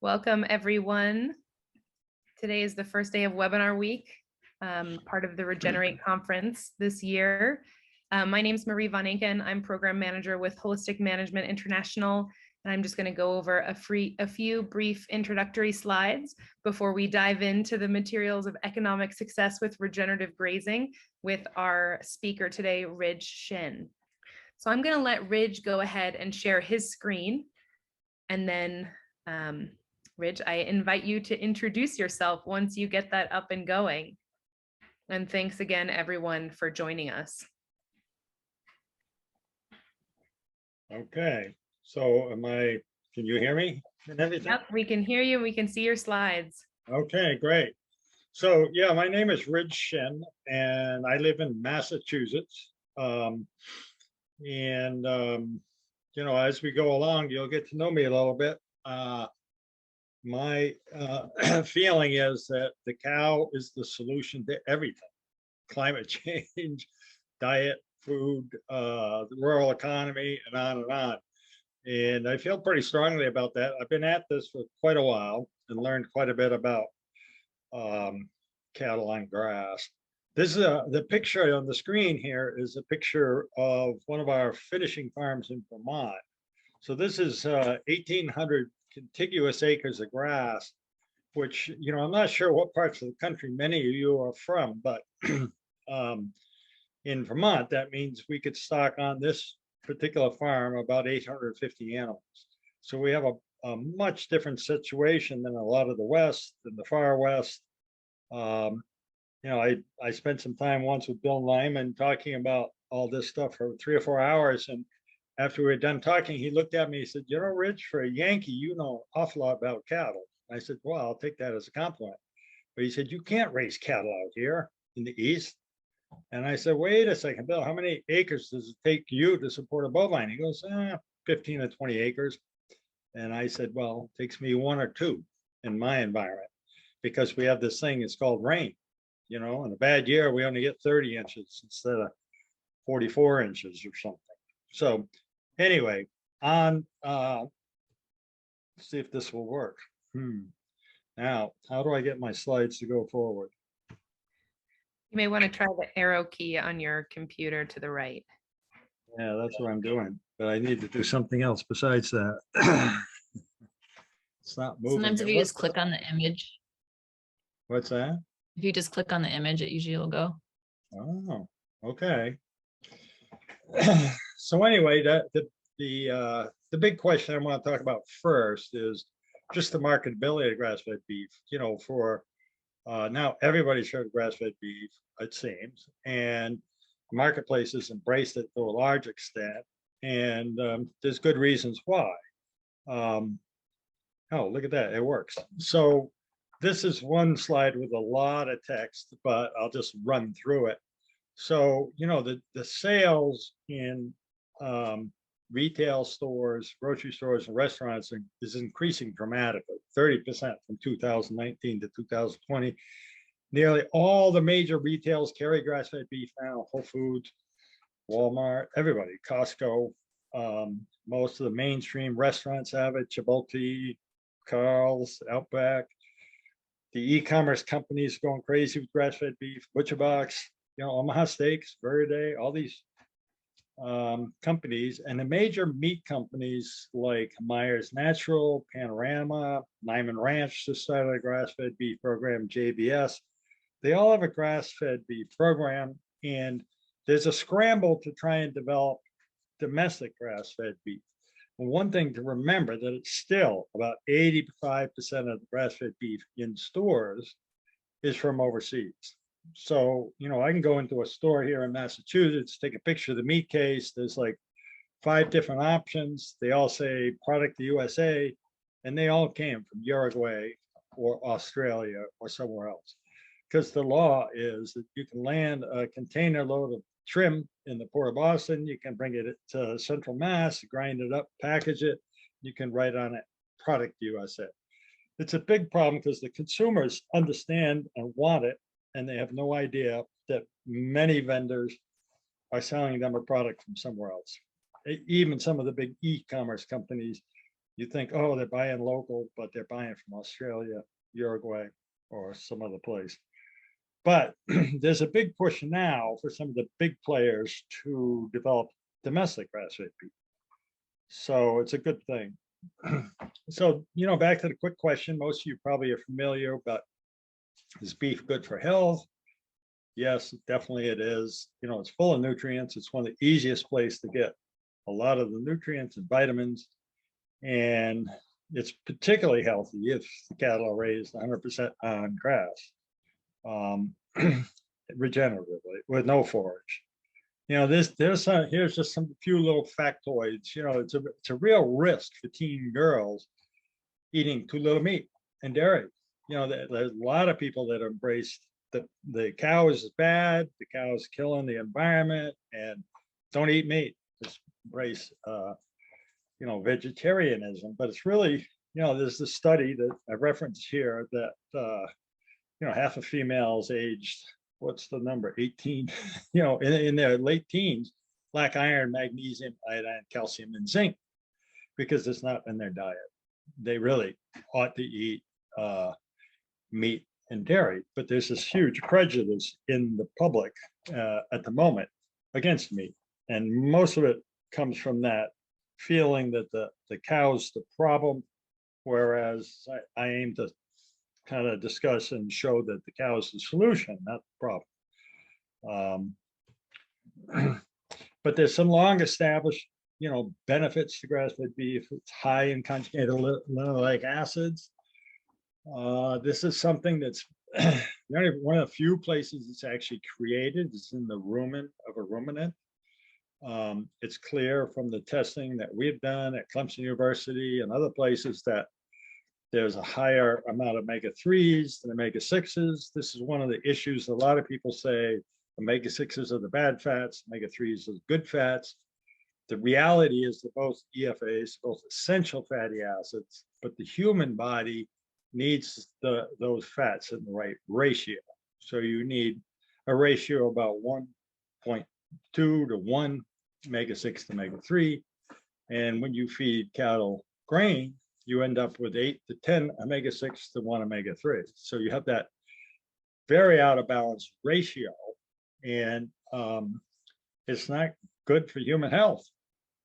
Welcome, everyone. Today is the first day of webinar week, part of the Regenerate conference this year. My name is Marie Von Enken. I'm program manager with Holistic Management International, and I'm just going to go over a few brief introductory slides before we dive into the materials of economic success with regenerative grazing with our speaker today, Shinn. So I'm going to let Ridge go ahead and share his screen, and then Ridge, I invite you to introduce yourself once you get that up and going. And thanks again, everyone, for joining us. Okay, so can you hear me and everything? Yep, we can hear you. We can see your slides. Okay, great. So yeah, my name is Shinn, and I live in Massachusetts. You know, as we go along, you'll get to know me a little bit. My feeling is that the cow is the solution to everything: climate change, diet, food, the rural economy, and on and on. And I feel pretty strongly about that. I've been at this for quite a while and learned quite a bit about cattle on grass. This is the picture on the screen here is a picture of one of our finishing farms in Vermont. So this is 1,800 contiguous acres of grass, which, you know, I'm not sure what parts of the country many of you are from, but in Vermont, that means we could stock on this particular farm about 850 animals. So we have a much different situation than a lot of the West and the far West. You know, I spent some time once with Bill Lyman talking about all this stuff for 3 or 4 hours. And after we were done talking, he looked at me, he said, you know, Rich, for a Yankee, you know an awful lot about cattle. I said, well, I'll take that as a compliment. But he said, you can't raise cattle out here in the East. And I said, wait a second, Bill, how many acres does it take you to support a bovine? He goes, 15 to 20 acres. And I said, well, it takes me 1 or 2 in my environment, because we have this thing, it's called rain. You know, in a bad year, we only get 30 inches instead of 44 inches or something. So anyway, let's see if this will work. Now, how do I get my slides to go forward? You may want to try the arrow key on your computer to the right. Yeah, that's what I'm doing, but I need to do something else besides that. It's not moving. Sometimes if you just click on the image. What's that? If you just click on the image, it usually will go. Oh, okay. So anyway, the big question I want to talk about first is just the marketability of grass-fed beef. You know, for now everybody's heard of grass-fed beef, it seems, and marketplaces embraced it to a large extent, and there's good reasons why. Oh, look at that, it works. So this is one slide with a lot of text, but I'll just run through it. So, you know, the sales in retail stores, grocery stores, and restaurants is increasing dramatically, 30% from 2019 to 2020. Nearly all the major retailers carry grass-fed beef now: Whole Foods, Walmart, everybody, Costco. Most of the mainstream restaurants have it: Chipotle, Carl's, Outback. The e-commerce companies are going crazy with grass-fed beef, ButcherBox, you know, Omaha Steaks, Verde, all these companies, and the major meat companies like Myers Natural, Panorama, Nyman Ranch just started a grass-fed beef program, JBS. They all have a grass-fed beef program, and there's a scramble to try and develop domestic grass-fed beef. And one thing to remember that it's still about 85% of the grass-fed beef in stores is from overseas. So, you know, I can go into a store here in Massachusetts, take a picture of the meat case. There's like 5 different options. They all say product USA, and they all came from Uruguay or Australia or somewhere else. Because the law is that you can land a container load of trim in the Port of Boston, you can bring it to Central Mass, grind it up, package it, you can write on it product USA. It's a big problem because the consumers understand and want it, and they have no idea that many vendors are selling them a product from somewhere else. Even some of the big e-commerce companies, You think, oh, they're buying local, but they're buying from Australia, Uruguay, or some other place. But there's a big push now for some of the big players to develop domestic grass-fed beef. So it's a good thing. So, back to the quick question, most of you probably are familiar, but is beef good for health? Yes, definitely it is. It's full of nutrients. It's one of the easiest places to get a lot of the nutrients and vitamins. And it's particularly healthy if the cattle are raised 100% on grass, regeneratively with no forage. Here's just some few little factoids. It's a real risk for teen girls eating too little meat and dairy. There's a lot of people that embrace the cow is bad, the cow is killing the environment, and don't eat meat. Just embrace vegetarianism. But it's really, there's this study that I referenced here that half of females aged, what's the number, 18, in their late teens, lack iron, magnesium, iodine, calcium, and zinc because it's not in their diet. They really ought to eat meat and dairy, but there's this huge prejudice in the public at the moment against meat. And most of it comes from that feeling that the cow's the problem, whereas I aim to kind of discuss and show that the cow is the solution, not the problem. But there's some long established, benefits to grass-fed beef. It's high in conjugated linoleic acids. This is something that's one of the few places it's actually created. It's in the rumen of a ruminant. It's clear from the testing that we've done at Clemson University and other places that there's a higher amount of omega-3s than omega-6s. This is one of the issues. A lot of people say omega-6s are the bad fats, omega-3s are the good fats. The reality is that both EFAs, both essential fatty acids, but the human body needs those fats in the right ratio. So you need a ratio about 1.2 to 1 omega-6 to omega-3. And when you feed cattle grain, you end up with 8 to 10 omega-6 to 1 omega-3. So you have that very out of balance ratio, and it's not good for human health.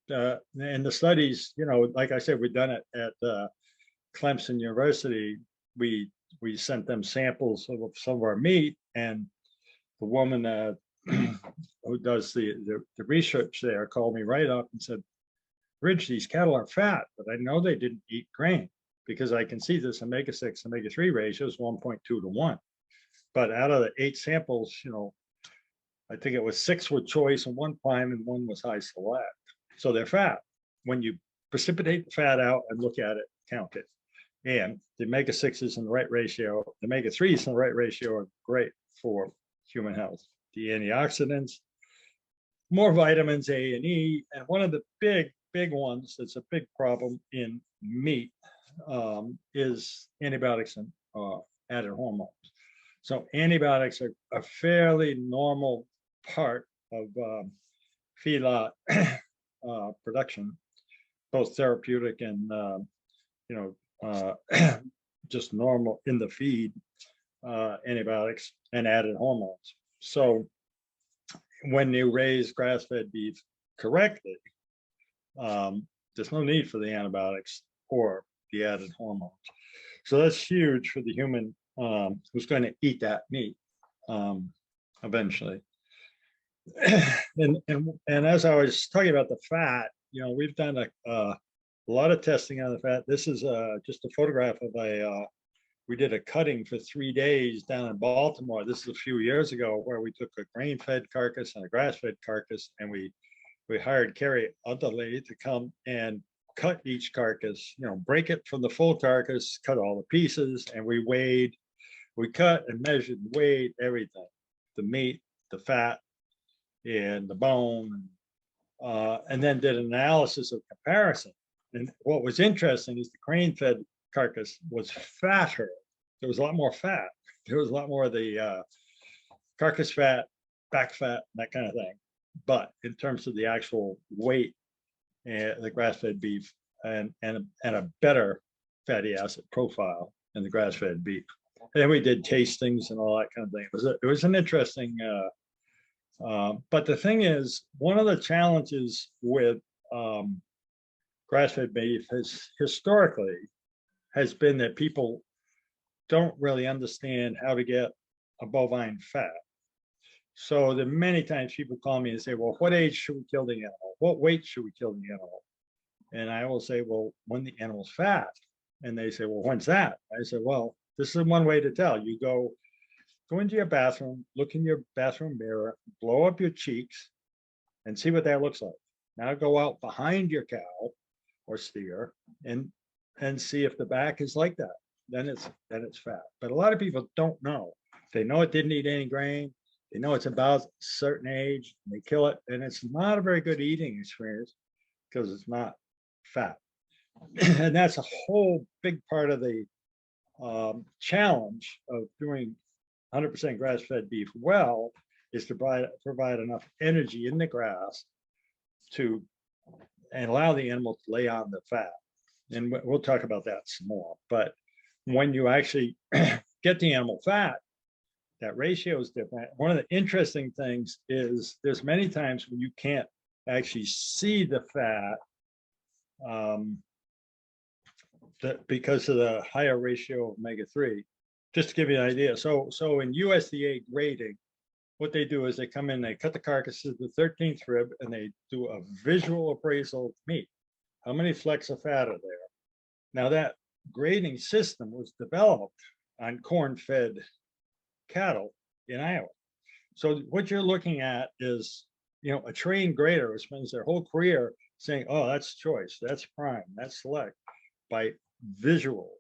And the studies, like I said, we've done it at Clemson University. We sent them samples of some of our meat, and the woman who does the research there called me right up and said, "Ridge, these cattle are fat, but I know they didn't eat grain because I can see this omega-6, omega-3 ratio is 1.2 to 1. But out of the 8 samples, I think it was 6 with choice and 1 prime and 1 was high select. So they're fat. When you precipitate the fat out and look at it, count it. And the omega-6s in the right ratio, the omega-3s in the right ratio are great for human health. The antioxidants, more vitamins A and E, and one of the big ones that's a big problem in meat is antibiotics and added hormones. So antibiotics are a fairly normal part of feedlot production, both therapeutic and just normal in the feed, antibiotics and added hormones. So when you raise grass-fed beef correctly, there's no need for the antibiotics or the added hormones. So that's huge for the human who's going to eat that meat eventually. And as I was talking about the fat, we've done a lot of testing on the fat. This is just a photograph of we did a cutting for 3 days down in Baltimore. This is a few years ago, where we took a grain-fed carcass and a grass-fed carcass, and we hired Carrie Udderley to come and cut each carcass, break it from the full carcass, cut all the pieces, and we cut and measured, weighed everything, the meat, the fat, and the bone, and then did an analysis of comparison. And what was interesting is the grain-fed carcass was fatter. There was a lot more fat. There was a lot more of the carcass fat, back fat, that kind of thing. But in terms of the actual weight, the grass-fed beef and a better fatty acid profile in the grass-fed beef. And we did tastings and all that kind of thing. It was an interesting, but the thing is, one of the challenges with grass-fed beef historically has been that people don't really understand how to get a bovine fat. So the many times people call me and say, well, what age should we kill the animal? What weight should we kill the animal? And I will say, well, when the animal's fat. And they say, well, when's that? I said, well, this is one way to tell. You go into your bathroom, look in your bathroom mirror, blow up your cheeks and see what that looks like. Now go out behind your cow or steer and see if the back is like that. Then it's fat. But a lot of people don't know. They know it didn't eat any grain. They know it's about a certain age. And they kill it, and it's not a very good eating experience because it's not fat. And that's a whole big part of the challenge of doing 100% grass-fed beef well, is to provide enough energy in the grass to and allow the animal to lay on the fat. And we'll talk about that some more. But when you actually get the animal fat, that ratio is different. One of the interesting things is there's many times when you can't actually see the fat because of the higher ratio of omega-3. Just to give you an idea. So in USDA grading, what they do is they come in, they cut the carcasses of the 13th rib, and they do a visual appraisal of meat. How many flecks of fat are there? Now that grading system was developed on corn-fed cattle in Iowa. So what you're looking at is, a trained grader who spends their whole career saying, oh, that's choice, that's prime, that's select, by visual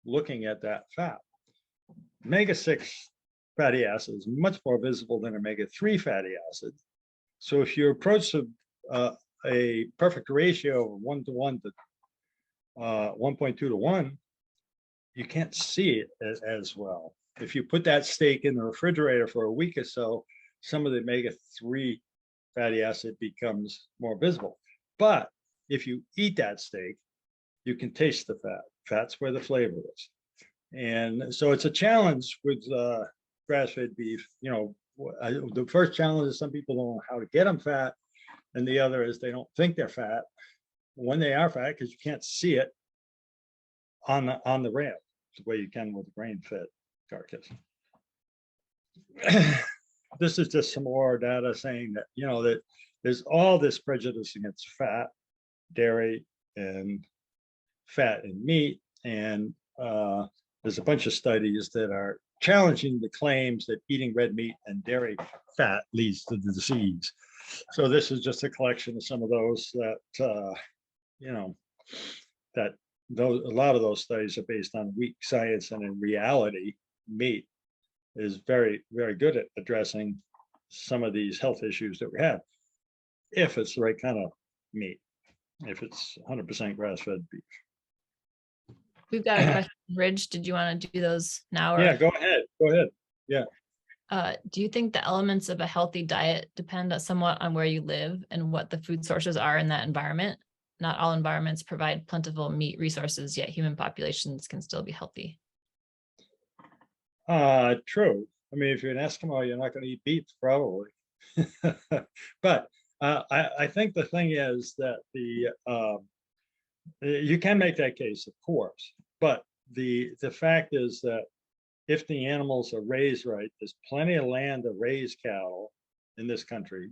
looking at that fat. Omega-6 fatty acid is much more visible than omega-3 fatty acid. So if you approach a perfect ratio of 1:1 to 1.2 to 1, you can't see it as well. If you put that steak in the refrigerator for a week or so, some of the omega-3 fatty acid becomes more visible. But if you eat that steak, you can taste the fat. Fat's where the flavor is. And so it's a challenge with grass-fed beef. The first challenge is some people don't know how to get them fat. And the other is they don't think they're fat when they are fat, because you can't see it on the ramp the way you can with a grain-fed carcass. This is just some more data saying that, that there's all this prejudice against fat, dairy, and fat and meat. And there's a bunch of studies that are challenging the claims that eating red meat and dairy fat leads to the disease. So this is just a collection of some of those that, a lot of those studies are based on weak science, and in reality, meat is very, very good at addressing some of these health issues that we have, if it's the right kind of meat, if it's 100% grass-fed beef. We've got a question, Ridge. Did you want to do those now? Or, yeah, go ahead. Yeah. Do you think the elements of a healthy diet depend somewhat on where you live and what the food sources are in that environment? Not all environments provide plentiful meat resources, yet human populations can still be healthy. True. I mean, if you're an Eskimo, you're not going to eat beef, probably. But I think the thing is that you can make that case, of course. But the fact is that if the animals are raised right, there's plenty of land to raise cattle in this country.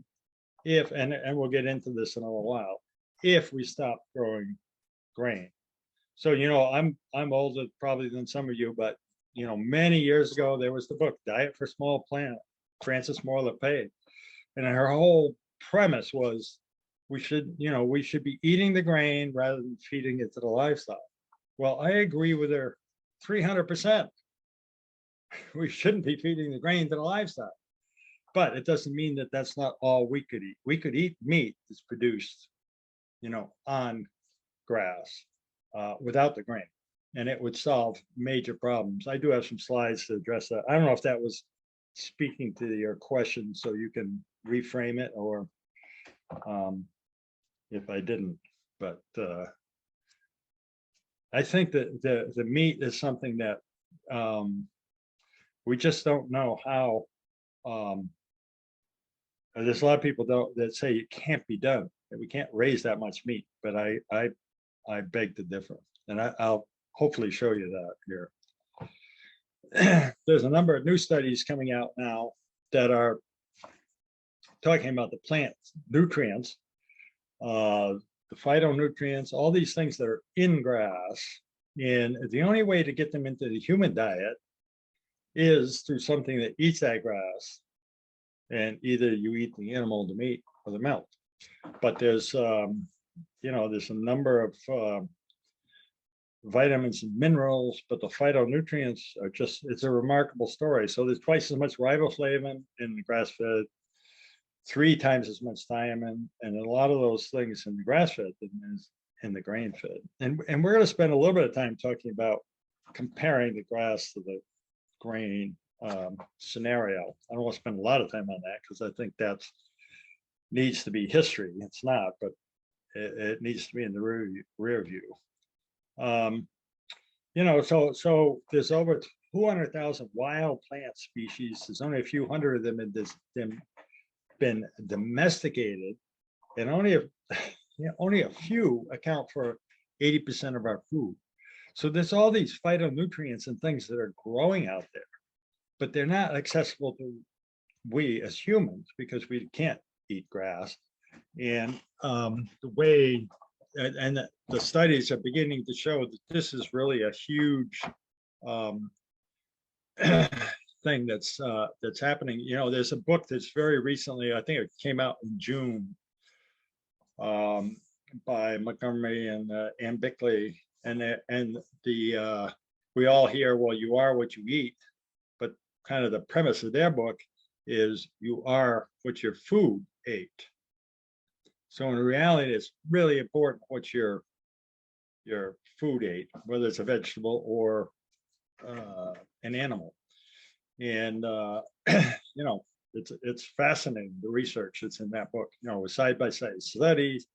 And we'll get into this in a little while, if we stop growing grain. So, I'm older probably than some of you, but many years ago, there was the book Diet for Small Planet, Frances Moore LePage. And her whole premise was we should be eating the grain rather than feeding it to the livestock. Well, I agree with her 300%. We shouldn't be feeding the grain to the livestock. But it doesn't mean that that's not all we could eat. We could eat meat that's produced, on grass without the grain, and it would solve major problems. I do have some slides to address that. I don't know if that was speaking to your question, so you can reframe it, or if I didn't, but I think that the meat is something that we just don't know how. There's a lot of people that say it can't be done, that we can't raise that much meat, but I beg to differ, and I'll hopefully show you that here. There's a number of new studies coming out now that are talking about the plant nutrients, the phytonutrients, all these things that are in grass. And the only way to get them into the human diet is through something that eats that grass. And either you eat the animal, the meat, or the milk. But there's, there's a number of vitamins and minerals, but the phytonutrients are just, it's a remarkable story. So there's twice as much riboflavin in the grass-fed, 3 times as much thiamine, and a lot of those things in the grass-fed than is in the grain-fed. And we're going to spend a little bit of time talking about comparing the grass to the grain scenario. I don't want to spend a lot of time on that because I think that needs to be history. It's not, but it needs to be in the rear view. So there's over 200,000 wild plant species. There's only a few hundred of them been domesticated, and only a few account for 80% of our food. So there's all these phytonutrients and things that are growing out there, but they're not accessible to we as humans because we can't eat grass. And the studies are beginning to show that this is really a huge thing that's happening. There's a book that's very recently, I think it came out in June, by Montgomery and Ann Bickley, and we all hear, well, you are what you eat, but kind of the premise of their book is you are what your food ate. So in reality, it's really important what your food ate, whether it's a vegetable or an animal. And it's fascinating, the research that's in that book, with side-by-side studies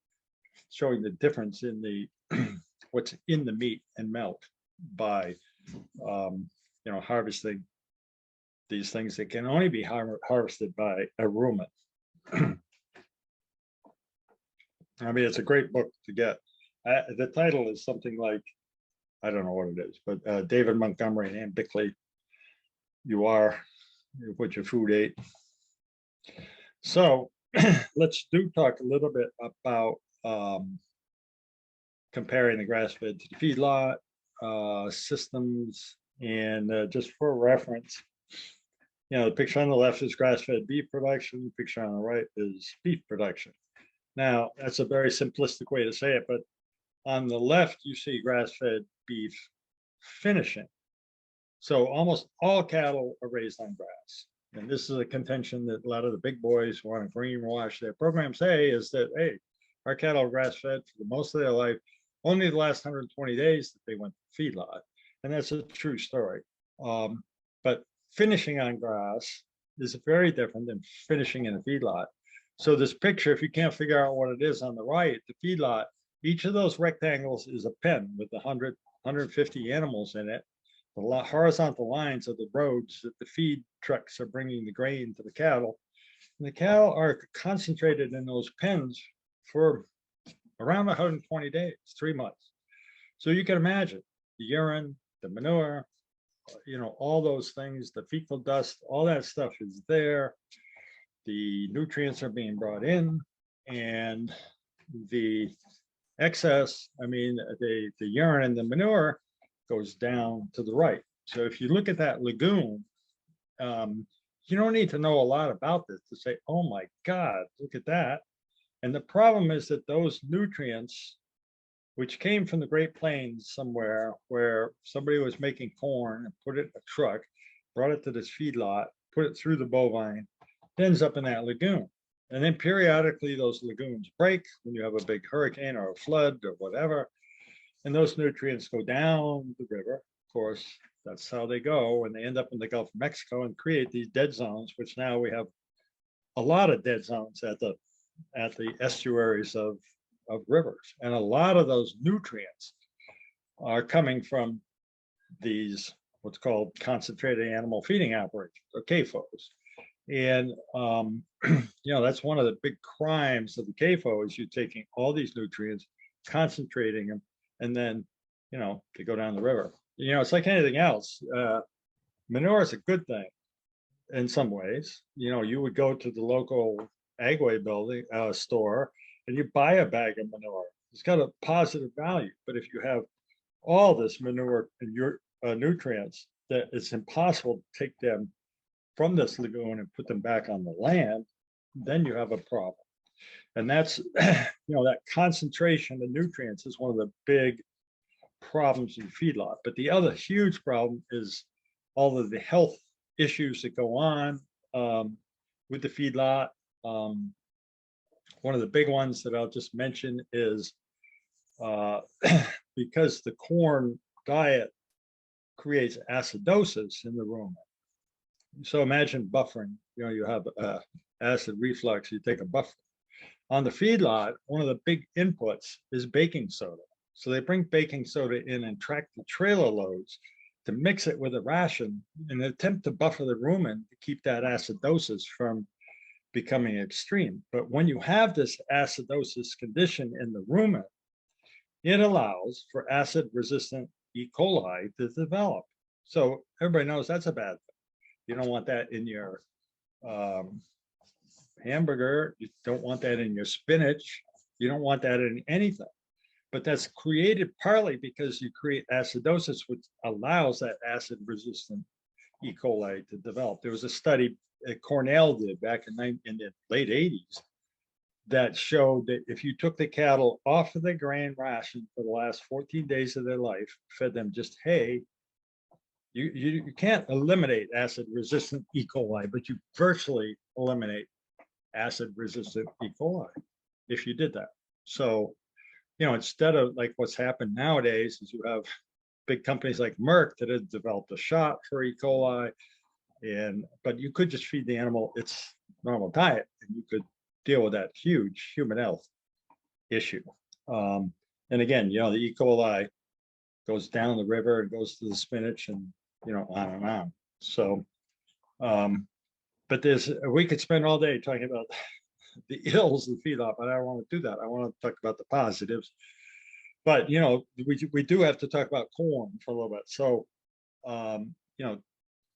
showing the difference in the what's in the meat and milk by harvesting these things that can only be harvested by a rumen. I mean, it's a great book to get. The title is something like, I don't know what it is, but David Montgomery and Ann Bickley, you are what your food ate. So let's talk a little bit about comparing the grass-fed to the feedlot systems. And just for reference, the picture on the left is grass-fed beef production. The picture on the right is beef production. Now, that's a very simplistic way to say it, but on the left, you see grass-fed beef finishing. So almost all cattle are raised on grass. And this is a contention that a lot of the big boys who want to greenwash their programs say, is that, hey, our cattle are grass-fed for the most of their life, only the last 120 days that they went to feedlot. And that's a true story. But finishing on grass is very different than finishing in a feedlot. So this picture, if you can't figure out what it is on the right, the feedlot, each of those rectangles is a pen with 100, 150 animals in it. The horizontal lines are the roads that the feed trucks are bringing the grain to the cattle. And the cattle are concentrated in those pens for around 120 days, 3 months. So you can imagine the urine, the manure, all those things, the fecal dust, all that stuff is there. The nutrients are being brought in, and the excess, the urine and the manure goes down to the right. So if you look at that lagoon, you don't need to know a lot about this to say, oh my God, look at that. And the problem is that those nutrients, which came from the Great Plains somewhere where somebody was making corn and put it in a truck, brought it to this feedlot, put it through the bovine, it ends up in that lagoon. And then periodically those lagoons break when you have a big hurricane or a flood or whatever. And those nutrients go down the river. Of course, that's how they go. And they end up in the Gulf of Mexico and create these dead zones, which now we have a lot of dead zones at the estuaries of rivers. And a lot of those nutrients are coming from these what's called concentrated animal feeding operations, or CAFOs. And that's one of the big crimes of the CAFO is you're taking all these nutrients, concentrating them, and then they go down the river. It's like anything else. Manure is a good thing in some ways. You would go to the local Agway building store and you buy a bag of manure. It's got a positive value, but if you have all this manure and your nutrients, that it's impossible to take them from this lagoon and put them back on the land, then you have a problem. And that's, that concentration of nutrients is one of the big problems in feedlot. But the other huge problem is all of the health issues that go on with the feedlot. One of the big ones that I'll just mention is because the corn diet creates acidosis in the rumen. So imagine buffering. You have acid reflux, you take a buffer. On the feedlot, one of the big inputs is baking soda. So they bring baking soda in and track the trailer loads to mix it with a ration in an attempt to buffer the rumen to keep that acidosis from becoming extreme. But when you have this acidosis condition in the rumen, it allows for acid-resistant E. coli to develop. So everybody knows that's a bad thing. You don't want that in your hamburger. You don't want that in your spinach. You don't want that in anything. But that's created partly because you create acidosis, which allows that acid-resistant E. coli to develop. There was a study that Cornell did back in the late 80s that showed that if you took the cattle off of the grain ration for the last 14 days of their life, fed them just hay, you can't eliminate acid-resistant E. coli, but you virtually eliminate acid-resistant E. coli if you did that. So, instead of like what's happened nowadays is you have big companies like Merck that have developed a shot for E. coli, but you could just feed the animal its normal diet and you could deal with that huge human health issue. And again, the E. coli goes down the river and goes to the spinach and, on and on. So, but we could spend all day talking about the ills of feedlot, but I don't want to do that. I want to talk about the positives. But, we do have to talk about corn for a little bit. So,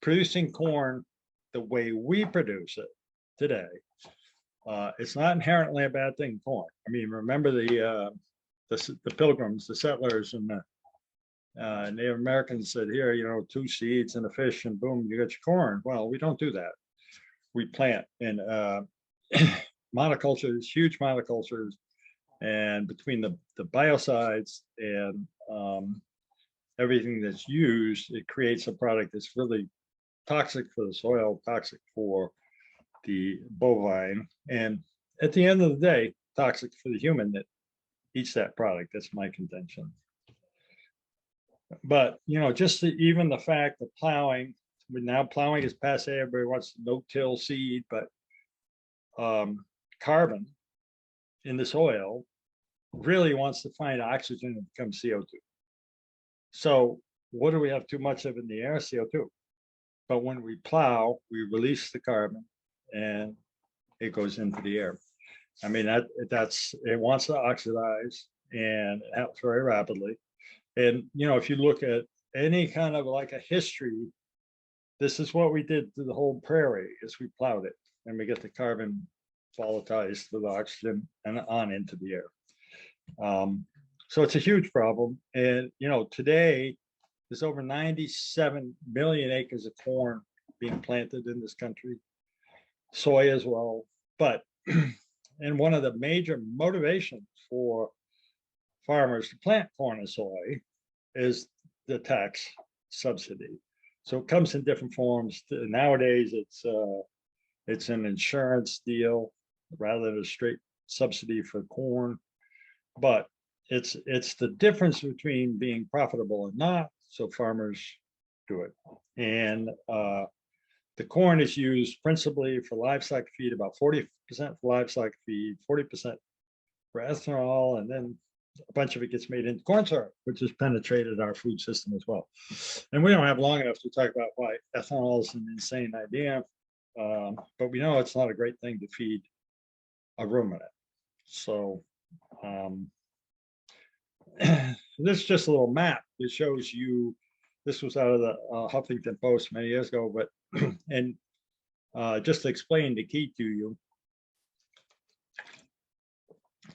producing corn the way we produce it today, it's not inherently a bad thing, corn. I mean, remember the pilgrims, the settlers, and the Native Americans said, here, 2 seeds and a fish, and boom, you got your corn. Well, we don't do that. We plant in monocultures, huge monocultures, and between the biocides and everything that's used, it creates a product that's really toxic for the soil, toxic for the bovine, and at the end of the day, toxic for the human that eats that product. That's my contention. But just even the fact of plowing, now plowing is passe, everybody wants to no-till seed, but carbon in the soil really wants to find oxygen and become CO2. So what do we have too much of in the air? CO2. But when we plow, we release the carbon and it goes into the air. I mean, it wants to oxidize and it happens very rapidly. And, if you look at any kind of like a history, this is what we did to the whole prairie is we plowed it and we get the carbon volatilized with oxygen and on into the air. So it's a huge problem. And, today there's over 97 million acres of corn being planted in this country, soy as well. But, and one of the major motivations for farmers to plant corn and soy is the tax subsidy. So it comes in different forms. Nowadays, it's an insurance deal rather than a straight subsidy for corn. But it's the difference between being profitable and not. So farmers do it. And the corn is used principally for livestock feed, about 40% for livestock feed, 40% for ethanol, and then a bunch of it gets made into corn syrup, which has penetrated our food system as well. And we don't have long enough to talk about why ethanol is an insane idea, but we know it's not a great thing to feed a ruminant. So this is just a little map that shows you, this was out of the Huffington Post many years ago, but and just to explain the key to you,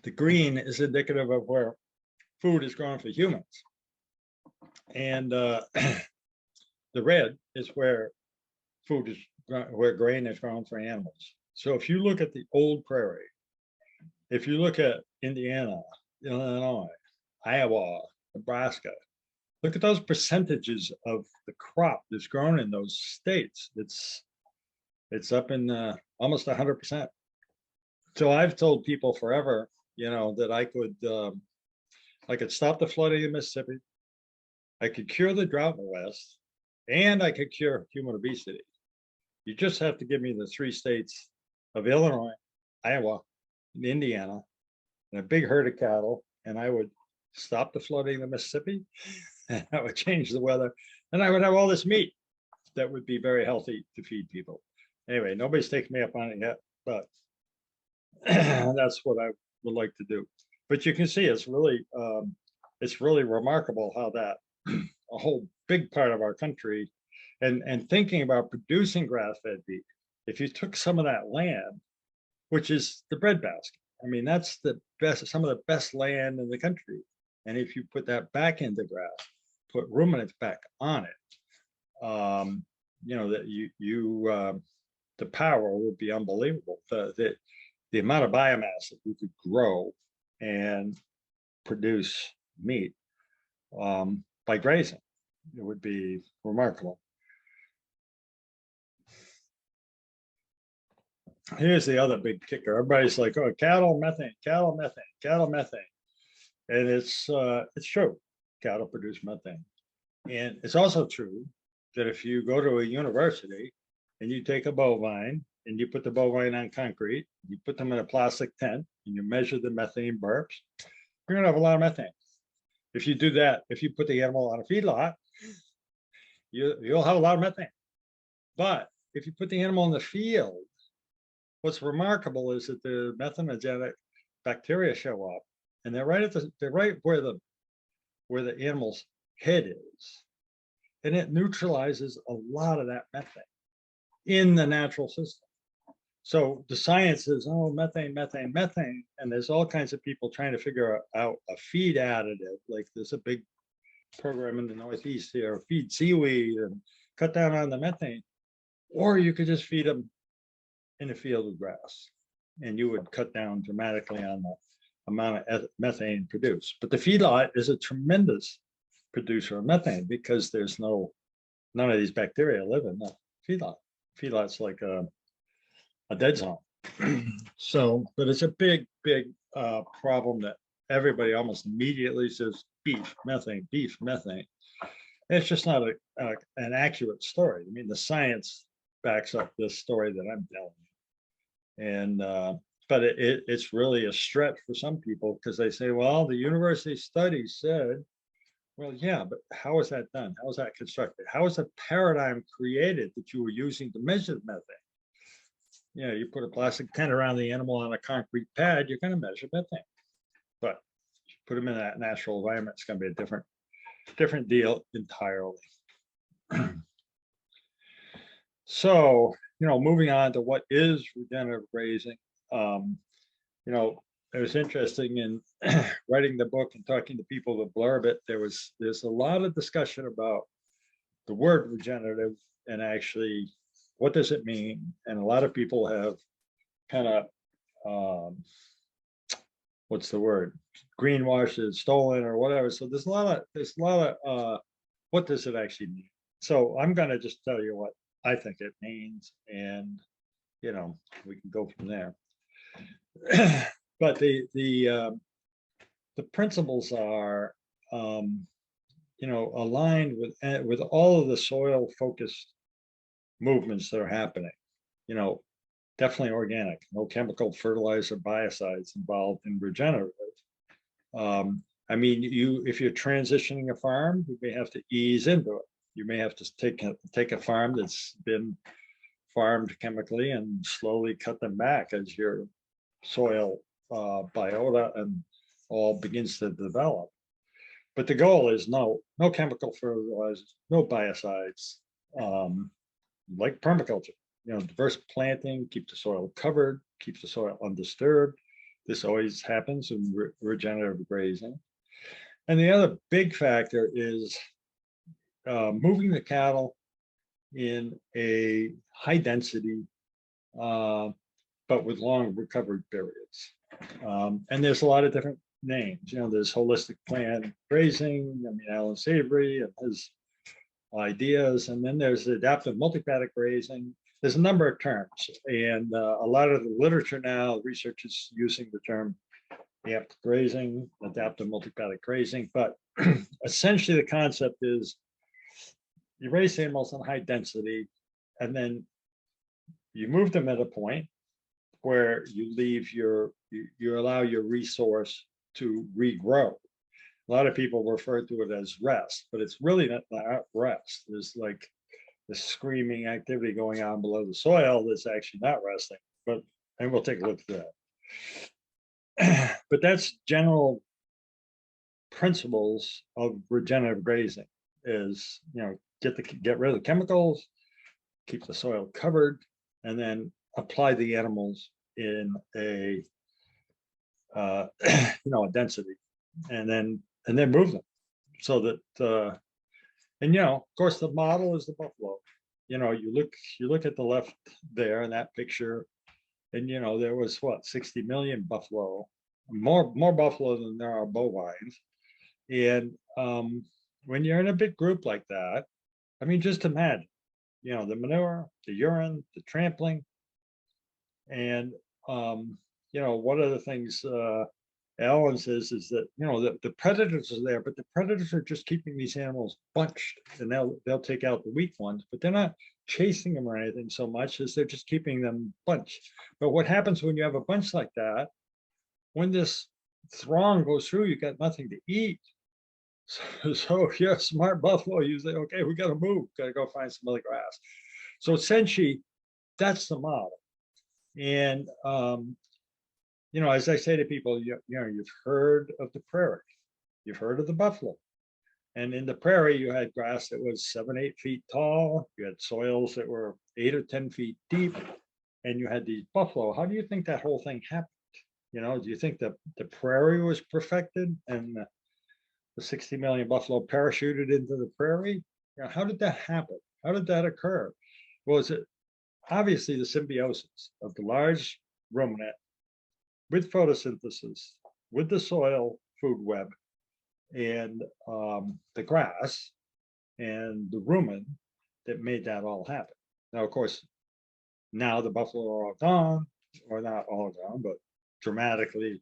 the green is indicative of where food is grown for humans. And the red is where food is, where grain is grown for animals. So if you look at the old prairie, if you look at Indiana, Illinois, Iowa, Nebraska, look at those percentages of the crop that's grown in those states. It's up in almost 100%. So I've told people forever, that I could stop the flooding in Mississippi, I could cure the drought in the West, and I could cure human obesity. You just have to give me the 3 states of Illinois, Iowa, and Indiana, and a big herd of cattle, and I would stop the flooding in the Mississippi, and I would change the weather, and I would have all this meat that would be very healthy to feed people. Anyway, nobody's taken me up on it yet, but that's what I would like to do. But you can see it's really remarkable how that a whole big part of our country, and thinking about producing grass-fed beef, if you took some of that land, which is the breadbasket, I mean, that's the best, some of the best land in the country, and if you put that back into grass, put ruminants back on it, that the power would be unbelievable. The amount of biomass that we could grow and produce meat by grazing, it would be remarkable. Here's the other big kicker. Everybody's like, oh, cattle methane, cattle methane, cattle methane. And it's true. Cattle produce methane. And it's also true that if you go to a university and you take a bovine and you put the bovine on concrete, you put them in a plastic tent and you measure the methane burps, you're gonna have a lot of methane. If you do that, if you put the animal on a feedlot, you'll have a lot of methane. But if you put the animal in the field, what's remarkable is that the methanogenic bacteria show up, and they're right where the animal's head is, and it neutralizes a lot of that methane in the natural system. So the science is, oh, methane, methane, methane, and there's all kinds of people trying to figure out a feed additive. Like there's a big program in the Northeast here, feed seaweed and cut down on the methane, or you could just feed them in a field of grass, and you would cut down dramatically on the amount of methane produced. But the feedlot is a tremendous producer of methane because there's none of these bacteria live in the feedlot. Feedlot's like a dead zone. So, but it's a big problem that everybody almost immediately says beef methane, beef methane. And it's just not an accurate story. I mean, the science backs up this story that I'm telling you. And but it's really a stretch for some people because they say, well, the university study said, well, yeah, but how is that done? How is that constructed? How is a paradigm created that you were using to measure the methane? You put a plastic tent around the animal on a concrete pad, you're going to measure methane. But you put them in that natural environment, it's going to be a different deal entirely. So, moving on to what is regenerative grazing. It was interesting in writing the book and talking to people that blurb it. There's a lot of discussion about the word regenerative and actually what does it mean. And a lot of people have kind of what's the word, greenwashed it, stolen or whatever. So there's a lot of what does it actually mean. So I'm going to just tell you what I think it means, and we can go from there. But the principles are aligned with all of the soil focused movements that are happening. Definitely organic, no chemical fertilizer biocides involved in regenerative. I mean, if you're transitioning a farm, you may have to ease into it. You may have to take a farm that's been farmed chemically and slowly cut them back as your soil biota and all begins to develop. But the goal is no chemical fertilizers, no biocides, like permaculture. Diverse planting, keep the soil covered, keeps the soil undisturbed. This always happens in regenerative grazing. And the other big factor is moving the cattle in a high density, but with long recovery periods. And there's a lot of different names. There's holistic plant grazing. I mean, Alan Savory and his ideas. And then there's adaptive multipaddock grazing. There's a number of terms, and a lot of the literature now, research is using the term adaptive grazing, adaptive multipaddock grazing. But essentially, the concept is you raise animals in high density, and then you move them at a point where you allow your resource to regrow. A lot of people refer to it as rest, but it's really not rest. There's like the screaming activity going on below the soil that's actually not resting. And we'll take a look at that. But that's general principles of regenerative grazing is, get rid of the chemicals, keep the soil covered, and then apply the animals in a a density, and then move them so that and of course the model is the buffalo. You look at the left there in that picture, and there was what, 60 million buffalo, more buffalo than there are bovines. And when you're in a big group like that, I mean, just imagine, the manure, the urine, the trampling, and one of the things Alan says is that the predators are there, but the predators are just keeping these animals bunched, and they'll take out the weak ones, but they're not chasing them or anything so much as they're just keeping them bunched. But what happens when you have a bunch like that? When this throng goes through, you got nothing to eat. So if you're a smart buffalo, you say, okay, we got to move, got to go find some other grass. So essentially, that's the model. And as I say to people, you've heard of the prairie, you've heard of the buffalo. And in the prairie, you had grass that was 7-8 feet tall. You had soils that were 8 or 10 feet deep, and you had these buffalo. How do you think that whole thing happened? Do you think that the prairie was perfected and the 60 million buffalo parachuted into the prairie? How did that happen? How did that occur? Well, is it obviously the symbiosis of the large ruminant with photosynthesis, with the soil food web, and the grass and the rumen that made that all happen. Now, of course, now the buffalo are all gone, or not all gone, but dramatically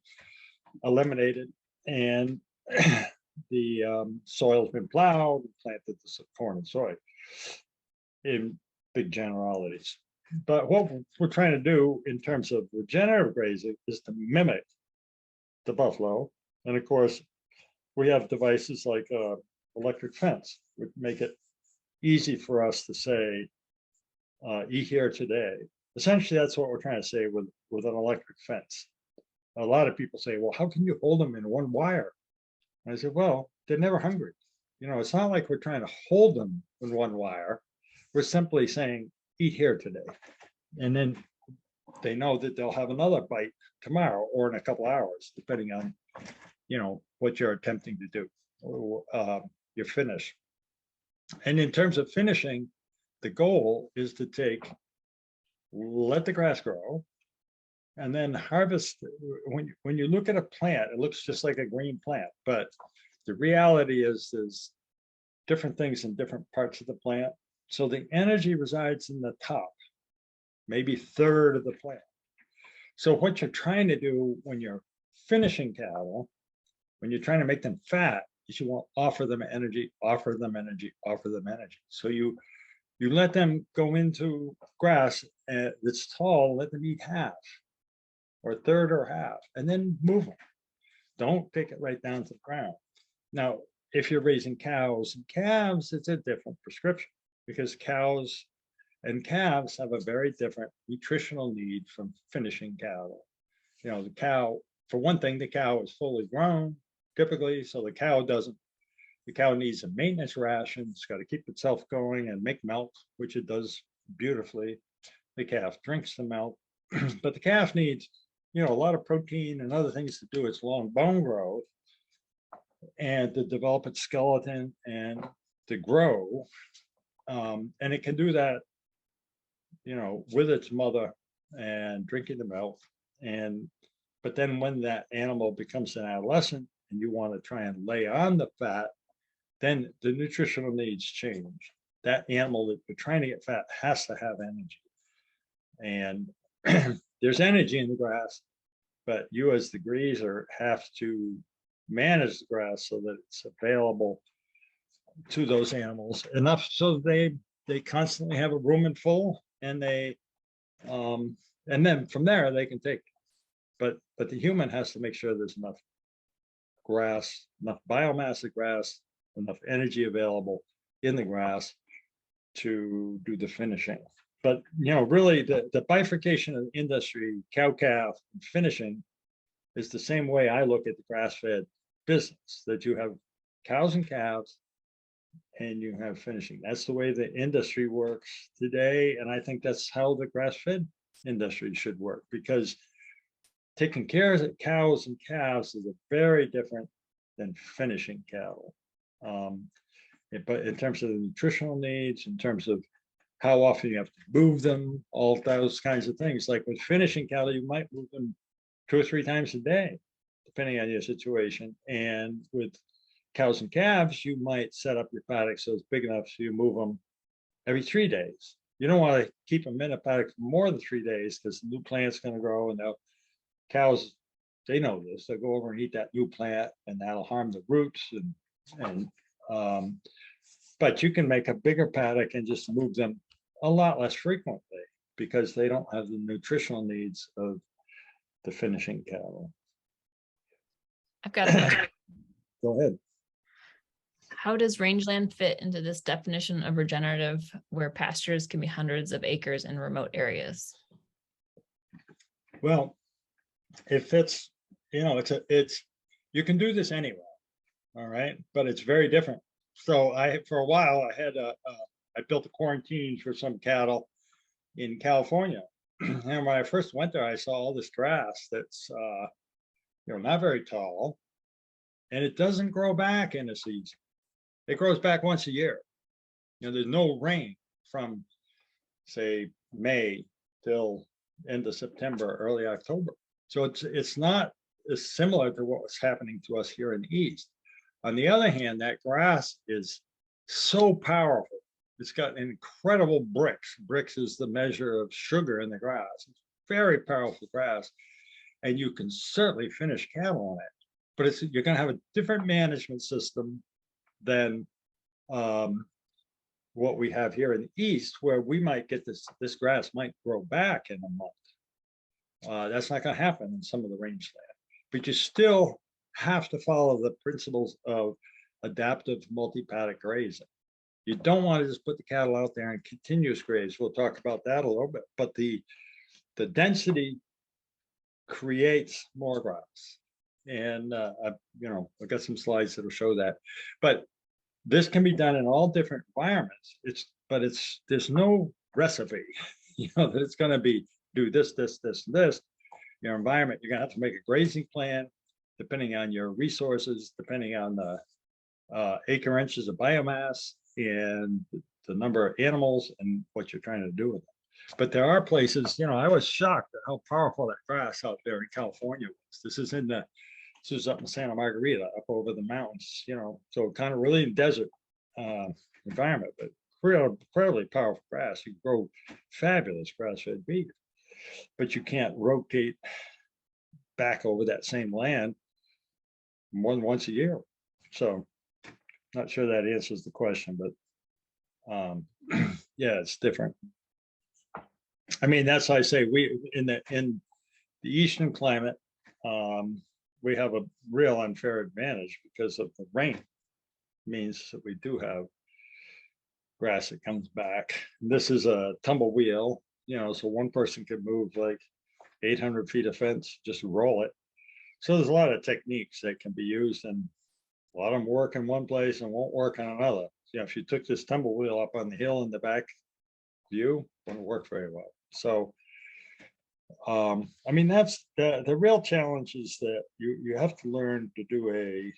eliminated, and the soil's been plowed, planted the corn and soy in big generalities. But what we're trying to do in terms of regenerative grazing is to mimic the buffalo. And of course, we have devices like electric fence, which make it easy for us to say, eat here today. Essentially, that's what we're trying to say with an electric fence. A lot of people say, well, how can you hold them in one wire? And I said, well, they're never hungry. It's not like we're trying to hold them in one wire. We're simply saying, eat here today. And then they know that they'll have another bite tomorrow or in a couple hours, depending on, what you're attempting to do, or your finish. And in terms of finishing, the goal is to let the grass grow, and then harvest. When you look at a plant, it looks just like a green plant, but the reality is there's different things in different parts of the plant. So the energy resides in the top, maybe third of the plant. So what you're trying to do when you're finishing cattle, when you're trying to make them fat, is you want to offer them energy, offer them energy, offer them energy. So you let them go into grass that's tall, let them eat half or a third or half, and then move them. Don't take it right down to the ground. Now, if you're raising cows and calves, it's a different prescription because cows and calves have a very different nutritional need from finishing cattle. You know, the cow, for one thing, the cow is fully grown typically, so the cow needs a maintenance ration. It's got to keep itself going and make milk, which it does beautifully. The calf drinks the milk, but the calf needs, you know, a lot of protein and other things to do its long bone growth and to develop its skeleton and to grow. And it can do that, you know, with its mother and drinking the milk. But then when that animal becomes an adolescent and you want to try and lay on the fat, then the nutritional needs change. That animal that you're trying to get fat has to have energy. And there's energy in the grass, but you as the grazer have to manage the grass so that it's available to those animals enough so they constantly have a rumen full, and and then from there they can take. But the human has to make sure there's enough grass, enough biomass of grass, enough energy available in the grass to do the finishing. But you know, really the bifurcation of the industry, cow calf and finishing, is the same way I look at the grass-fed business, that you have cows and calves and you have finishing. That's the way the industry works today. And I think that's how the grass-fed industry should work, because taking care of cows and calves is very different than finishing cattle. But in terms of the nutritional needs, in terms of how often you have to move them, all those kinds of things. Like with finishing cattle, you might move them 2 or 3 times a day, depending on your situation. And with cows and calves, you might set up your paddock so it's big enough so you move them every 3 days. You don't want to keep them in a paddock for more than 3 days because the new plant's going to grow, and cows, they know this. They'll go over and eat that new plant, and that'll harm the roots. But you can make a bigger paddock and just move them a lot less frequently because they don't have the nutritional needs of the finishing cattle. I've got a question. Go ahead. How does rangeland fit into this definition of regenerative, where pastures can be hundreds of acres in remote areas? Well, it fits, you know, you can do this anywhere, all right, but it's very different. So for a while, I built a quarantine for some cattle in California. And when I first went there, I saw all this grass that's, you know, not very tall, and it doesn't grow back in a season. It grows back once a year. You know, there's no rain from, say, May till end of September, early October. So it's not as similar to what was happening to us here in the East. On the other hand, that grass is so powerful. It's got incredible bricks. Bricks is the measure of sugar in the grass. It's very powerful grass, and you can certainly finish cattle on it. But you're going to have a different management system than what we have here in the East, where we might get this grass might grow back in a month. That's not going to happen in some of the rangeland, but you still have to follow the principles of adaptive multi-paddock grazing. You don't want to just put the cattle out there and continuous graze. We'll talk about that a little bit, but the density creates more grass. And you know, I've got some slides that'll show that. But this can be done in all different environments. There's no recipe, you know, that it's going to be do this, this, this, and this. Your environment, you're going to have to make a grazing plan depending on your resources, depending on the acre inches of biomass and the number of animals and what you're trying to do with them. But there are places, you know, I was shocked at how powerful that grass out there in California was. This is up in Santa Margarita, up over the mountains, you know, so kind of really desert environment, but incredibly powerful grass. You grow fabulous grass-fed beef, but you can't rotate back over that same land more than once a year. So not sure that answers the question, but yeah, it's different. I mean, that's why I say we in the eastern climate, we have a real unfair advantage because of the rain. Means that we do have grass that comes back. This is a tumble wheel, so one person can move like 800 feet of fence, just roll it. So there's a lot of techniques that can be used, and a lot of them work in one place and won't work on another. If you took this tumble wheel up on the hill in the back view, it wouldn't work very well. So I mean, that's the real challenge, is that you have to learn to do a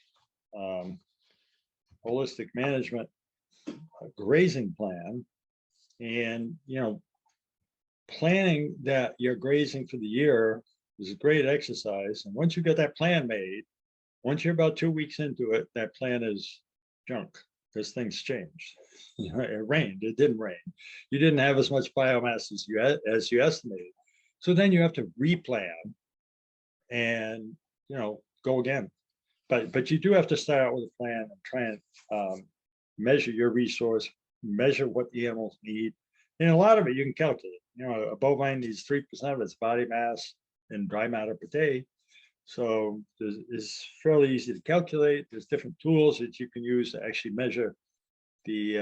holistic management grazing plan, and planning that you're grazing for the year is a great exercise. And once you get that plan made, once you're about 2 weeks into it, that plan is junk, because things changed. It rained, it didn't rain, you didn't have as much biomass as you estimated. So then you have to replan and go again. But you do have to start out with a plan and try and measure your resource, measure what the animals need. And a lot of it you can calculate. A bovine needs 3% of its body mass in dry matter per day. So it's fairly easy to calculate. There's different tools that you can use to actually measure the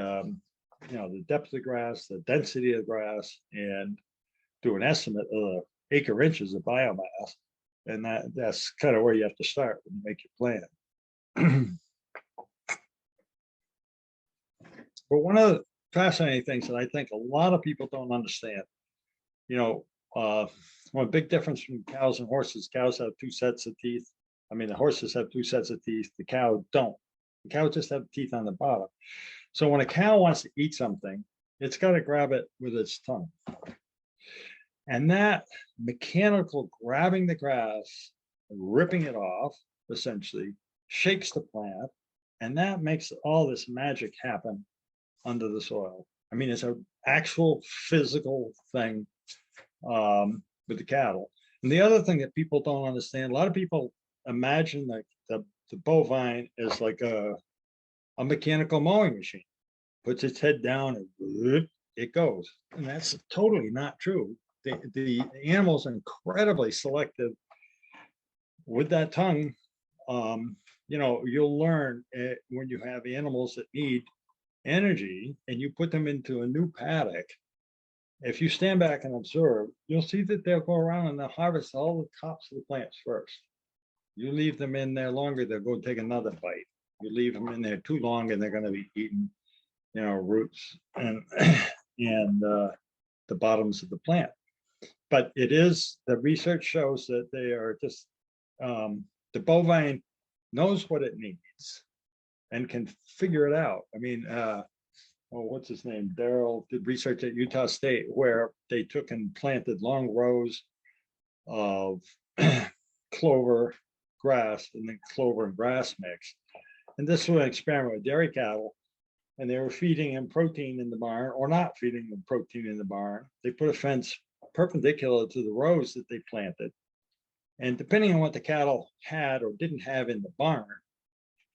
the depth of the grass, the density of the grass, and do an estimate of the acre inches of biomass. And that's kind of where you have to start when you make your plan. But one of the fascinating things that I think a lot of people don't understand, one big difference between cows and horses: cows have 2 sets of teeth. I mean, the horses have 2 sets of teeth, the cow don't. The cow just have teeth on the bottom. So when a cow wants to eat something, it's got to grab it with its tongue. And that mechanical grabbing the grass, ripping it off, essentially shakes the plant, and that makes all this magic happen under the soil. I mean, it's an actual physical thing with the cattle. And the other thing that people don't understand, a lot of people imagine that the bovine is like a mechanical mowing machine, puts its head down and it goes. And that's totally not true. The animals are incredibly selective with that tongue. You'll learn when you have animals that need energy and you put them into a new paddock. If you stand back and observe, you'll see that they'll go around and they'll harvest all the tops of the plants first. You leave them in there longer, they'll go take another bite. You leave them in there too long and they're going to be eating, roots and the bottoms of the plant. But the research shows that they are just, the bovine knows what it needs and can figure it out. I mean, what's his name? Daryl did research at Utah State where they took and planted long rows of clover grass and then clover and grass mix. And this was an experiment with dairy cattle, and they were feeding them protein in the barn or not feeding them protein in the barn. They put a fence perpendicular to the rows that they planted. And depending on what the cattle had or didn't have in the barn,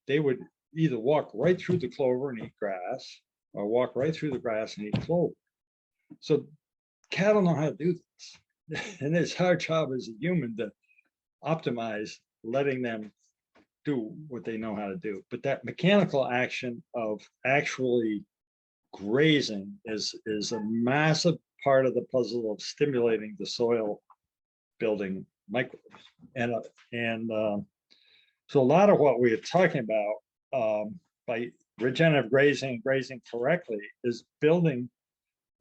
they would either walk right through the clover and eat grass, or walk right through the grass and eat clover. So cattle know how to do this. And it's our job as a human to optimize letting them do what they know how to do. But that mechanical action of actually grazing is a massive part of the puzzle of stimulating the soil building microbes. And so a lot of what we are talking about by regenerative grazing, grazing correctly, is building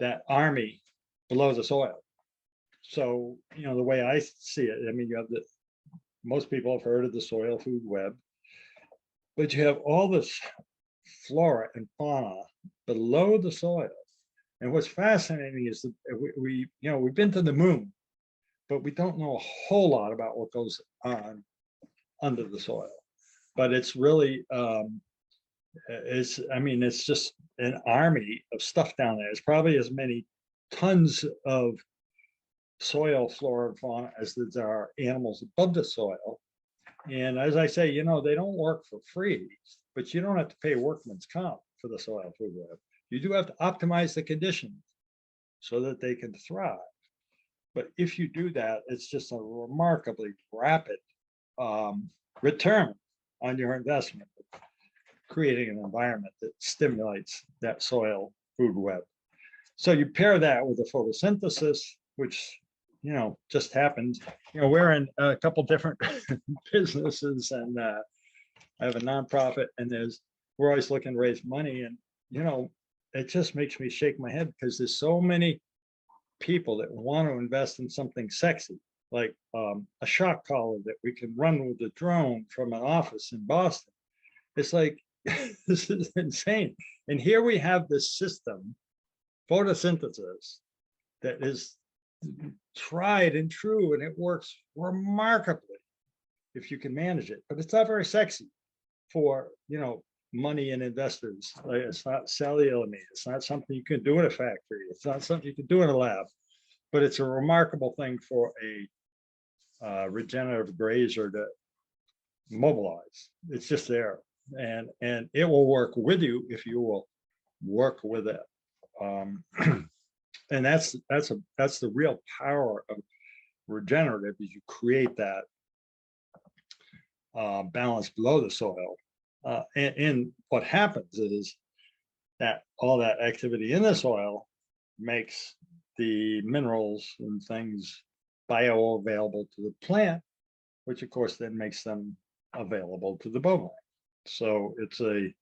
that army below the soil. So, the way I see it, I mean, you have most people have heard of the soil food web, but you have all this flora and fauna below the soil. And what's fascinating is that we've been to the moon, but we don't know a whole lot about what goes on under the soil. But it's really, it's just an army of stuff down there. It's probably as many tons of soil flora and fauna as there are animals above the soil. And as I say, they don't work for free, but you don't have to pay workman's comp for the soil food web. You do have to optimize the conditions so that they can thrive. But if you do that, it's just a remarkably rapid return on your investment, creating an environment that stimulates that soil food web. So you pair that with the photosynthesis, which, just happens. We're in a couple different businesses, and I have a nonprofit, and we're always looking to raise money, and it just makes me shake my head because there's so many people that want to invest in something sexy, like a shock collar that we can run with a drone from an office in Boston. It's like, this is insane. And here we have this system, photosynthesis, that is tried and true, and it works remarkably if you can manage it, but it's not very sexy for, money and investors. Like, it's not cellular meat. It's not something you can do in a factory. It's not something you can do in a lab, but it's a remarkable thing for a regenerative grazer to mobilize. It's just there, and it will work with you if you will work with it. And that's the real power of regenerative, is you create that balance below the soil. And what happens is that all that activity in the soil makes the minerals and things bioavailable to the plant, which of course then makes them available to the bovine. So it's a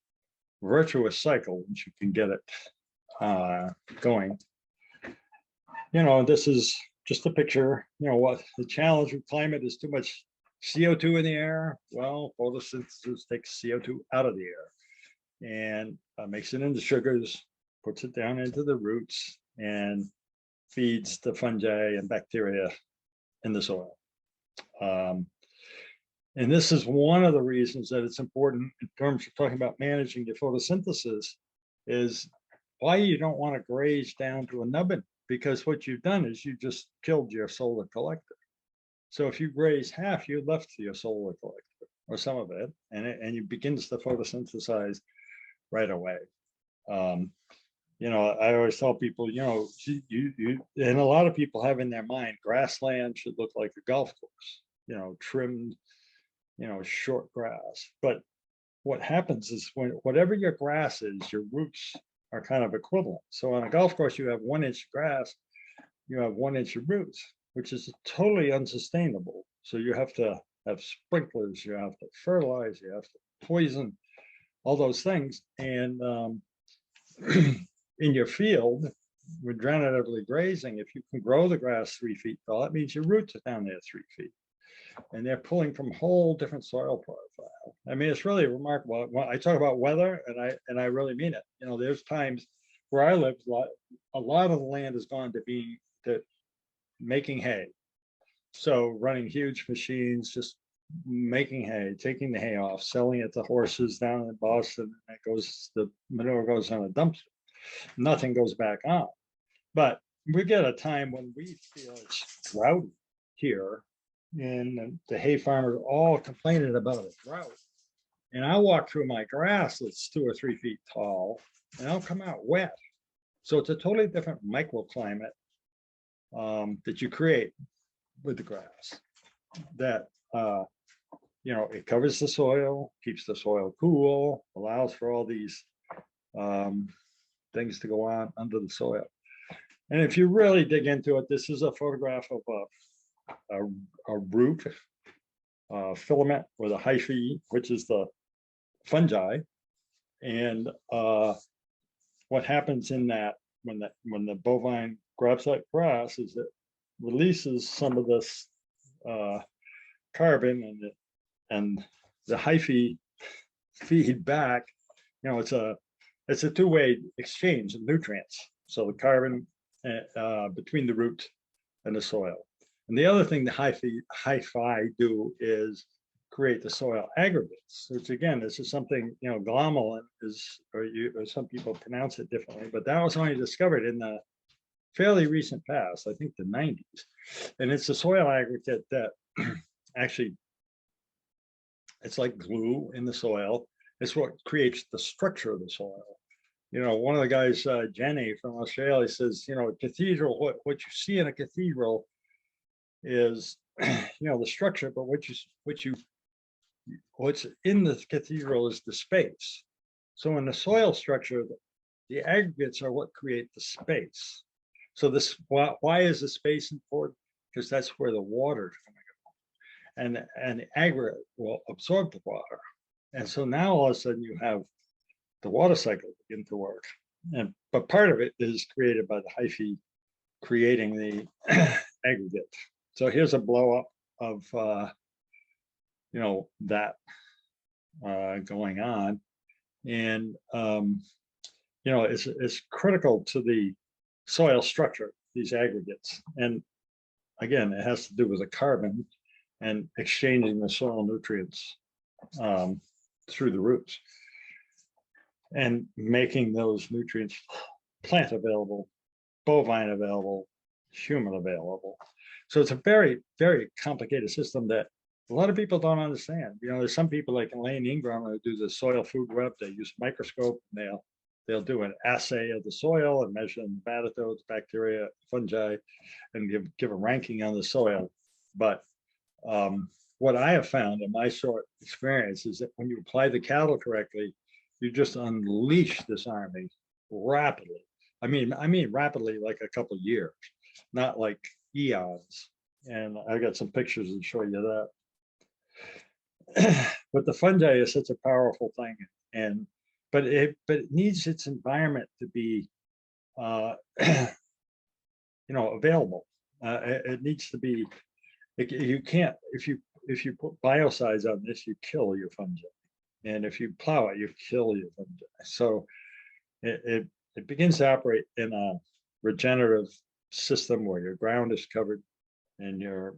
virtuous cycle once you can get it going. This is just a picture. What the challenge with climate is: too much CO2 in the air. Well, photosynthesis takes CO2 out of the air and makes it into sugars, puts it down into the roots, and feeds the fungi and bacteria in the soil. And this is one of the reasons that it's important in terms of talking about managing your photosynthesis, is why you don't want to graze down to a nubbin, because what you've done is you just killed your solar collector. So if you graze half, you're left to your solar collector, or some of it, and it begins to photosynthesize right away. I always tell people, you and a lot of people have in their mind, grassland should look like a golf course, trimmed, short grass. But what happens is, when whatever your grass is, your roots are kind of equivalent. So on a golf course, you have 1 inch grass, you have 1 inch of roots, which is totally unsustainable. So you have to have sprinklers, you have to fertilize, you have to poison, all those things. And in your field, regeneratively grazing, if you can grow the grass 3 feet tall, that means your roots are down there 3 feet. And they're pulling from whole different soil profile. I mean, it's really remarkable. When I talk about weather, and I really mean it. There's times where I live, a lot of the land has gone to making hay. So running huge machines, just making hay, taking the hay off, selling it to horses down in Boston. And the manure goes on a dumpster. Nothing goes back on. But we get a time when we feel it's drought here, and the hay farmers are all complaining about a drought. And I walk through my grass that's 2 or 3 feet tall, and I'll come out wet. So it's a totally different microclimate that you create with the grass. That it covers the soil, keeps the soil cool, allows for all these things to go on under the soil. And if you really dig into it, this is a photograph of a root filament with a hyphae, which is the fungi. And what happens in that, when the bovine grabs that grass, is it releases some of this carbon, and the hyphae feed back. It's a two-way exchange of nutrients. So the carbon between the root and the soil. And the other thing the hyphae do is create the soil aggregates, which again, this is something, glomalin is, or some people pronounce it differently, but that was only discovered in the fairly recent past, I think the 90s. And it's a soil aggregate that actually, it's like glue in the soil. It's what creates the structure of the soil. One of the guys, Jenny from Australia, says, a cathedral, what you see in a cathedral is, the structure, but what you what's in the cathedral is the space. So in the soil structure, the aggregates are what create the space. So this, why is the space important? Because that's where the water is going to go. And the aggregate will absorb the water. And so now all of a sudden you have the water cycle begin to work. But part of it is created by the hyphae creating the aggregate. So here's a blow up of that going on. And it's critical to the soil structure, these aggregates. And again, it has to do with the carbon and exchanging the soil nutrients through the roots and making those nutrients plant available, bovine available, human available. So it's a very, very complicated system that a lot of people don't understand. There's some people like Elaine Ingram who do the soil food web. They use a microscope and they'll do an assay of the soil and measure nematodes, bacteria, fungi, and give a ranking on the soil. But what I have found in my short experience is that when you apply the cattle correctly, you just unleash this army rapidly. I mean rapidly, like a couple of years, not like eons. And I got some pictures to show you that. But the fungi is such a powerful thing, but it needs its environment to be available. It needs to be. You can't, if you put biocides on this, you kill your fungi, and if you plow it, you kill your fungi. So it begins to operate in a regenerative system where your ground is covered and you're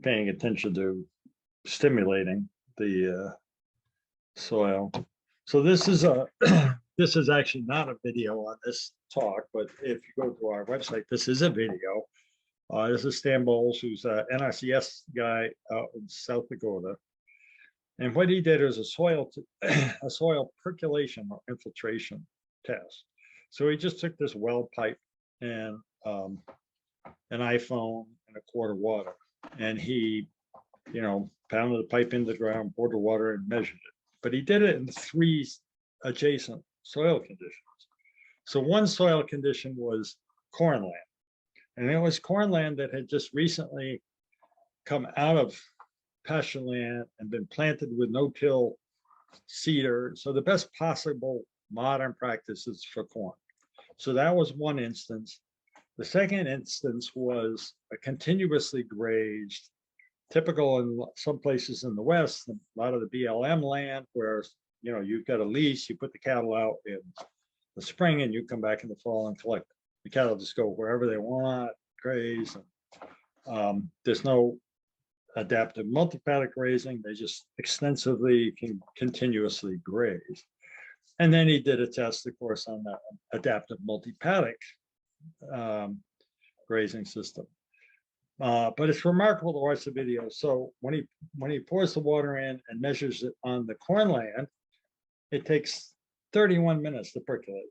paying attention to stimulating the soil. So this is this is actually not a video on this talk, but if you go to our website, this is a video. This is Stan Bowles, who's an NRCS guy out in South Dakota. And what he did is a soil percolation or infiltration test. So he just took this well pipe and an iPhone and a quart of water, and he, pounded the pipe into the ground, poured the water, and measured it. But he did it in 3 adjacent soil conditions. So one soil condition was cornland. And it was cornland that had just recently come out of pasture land and been planted with no-till cedar. So the best possible modern practices for corn. So that was one instance. The second instance was a continuously grazed, typical in some places in the West, a lot of the BLM land where, you've got a lease, you put the cattle out in the spring and you come back in the fall and collect them. The cattle just go wherever they want, graze. And, there's no adaptive multi-paddock grazing. They just extensively can continuously graze. And then he did a test, of course, on that adaptive multi-paddock grazing system. But it's remarkable to watch the video. So when he pours the water in and measures it on the cornland, it takes 31 minutes to percolate.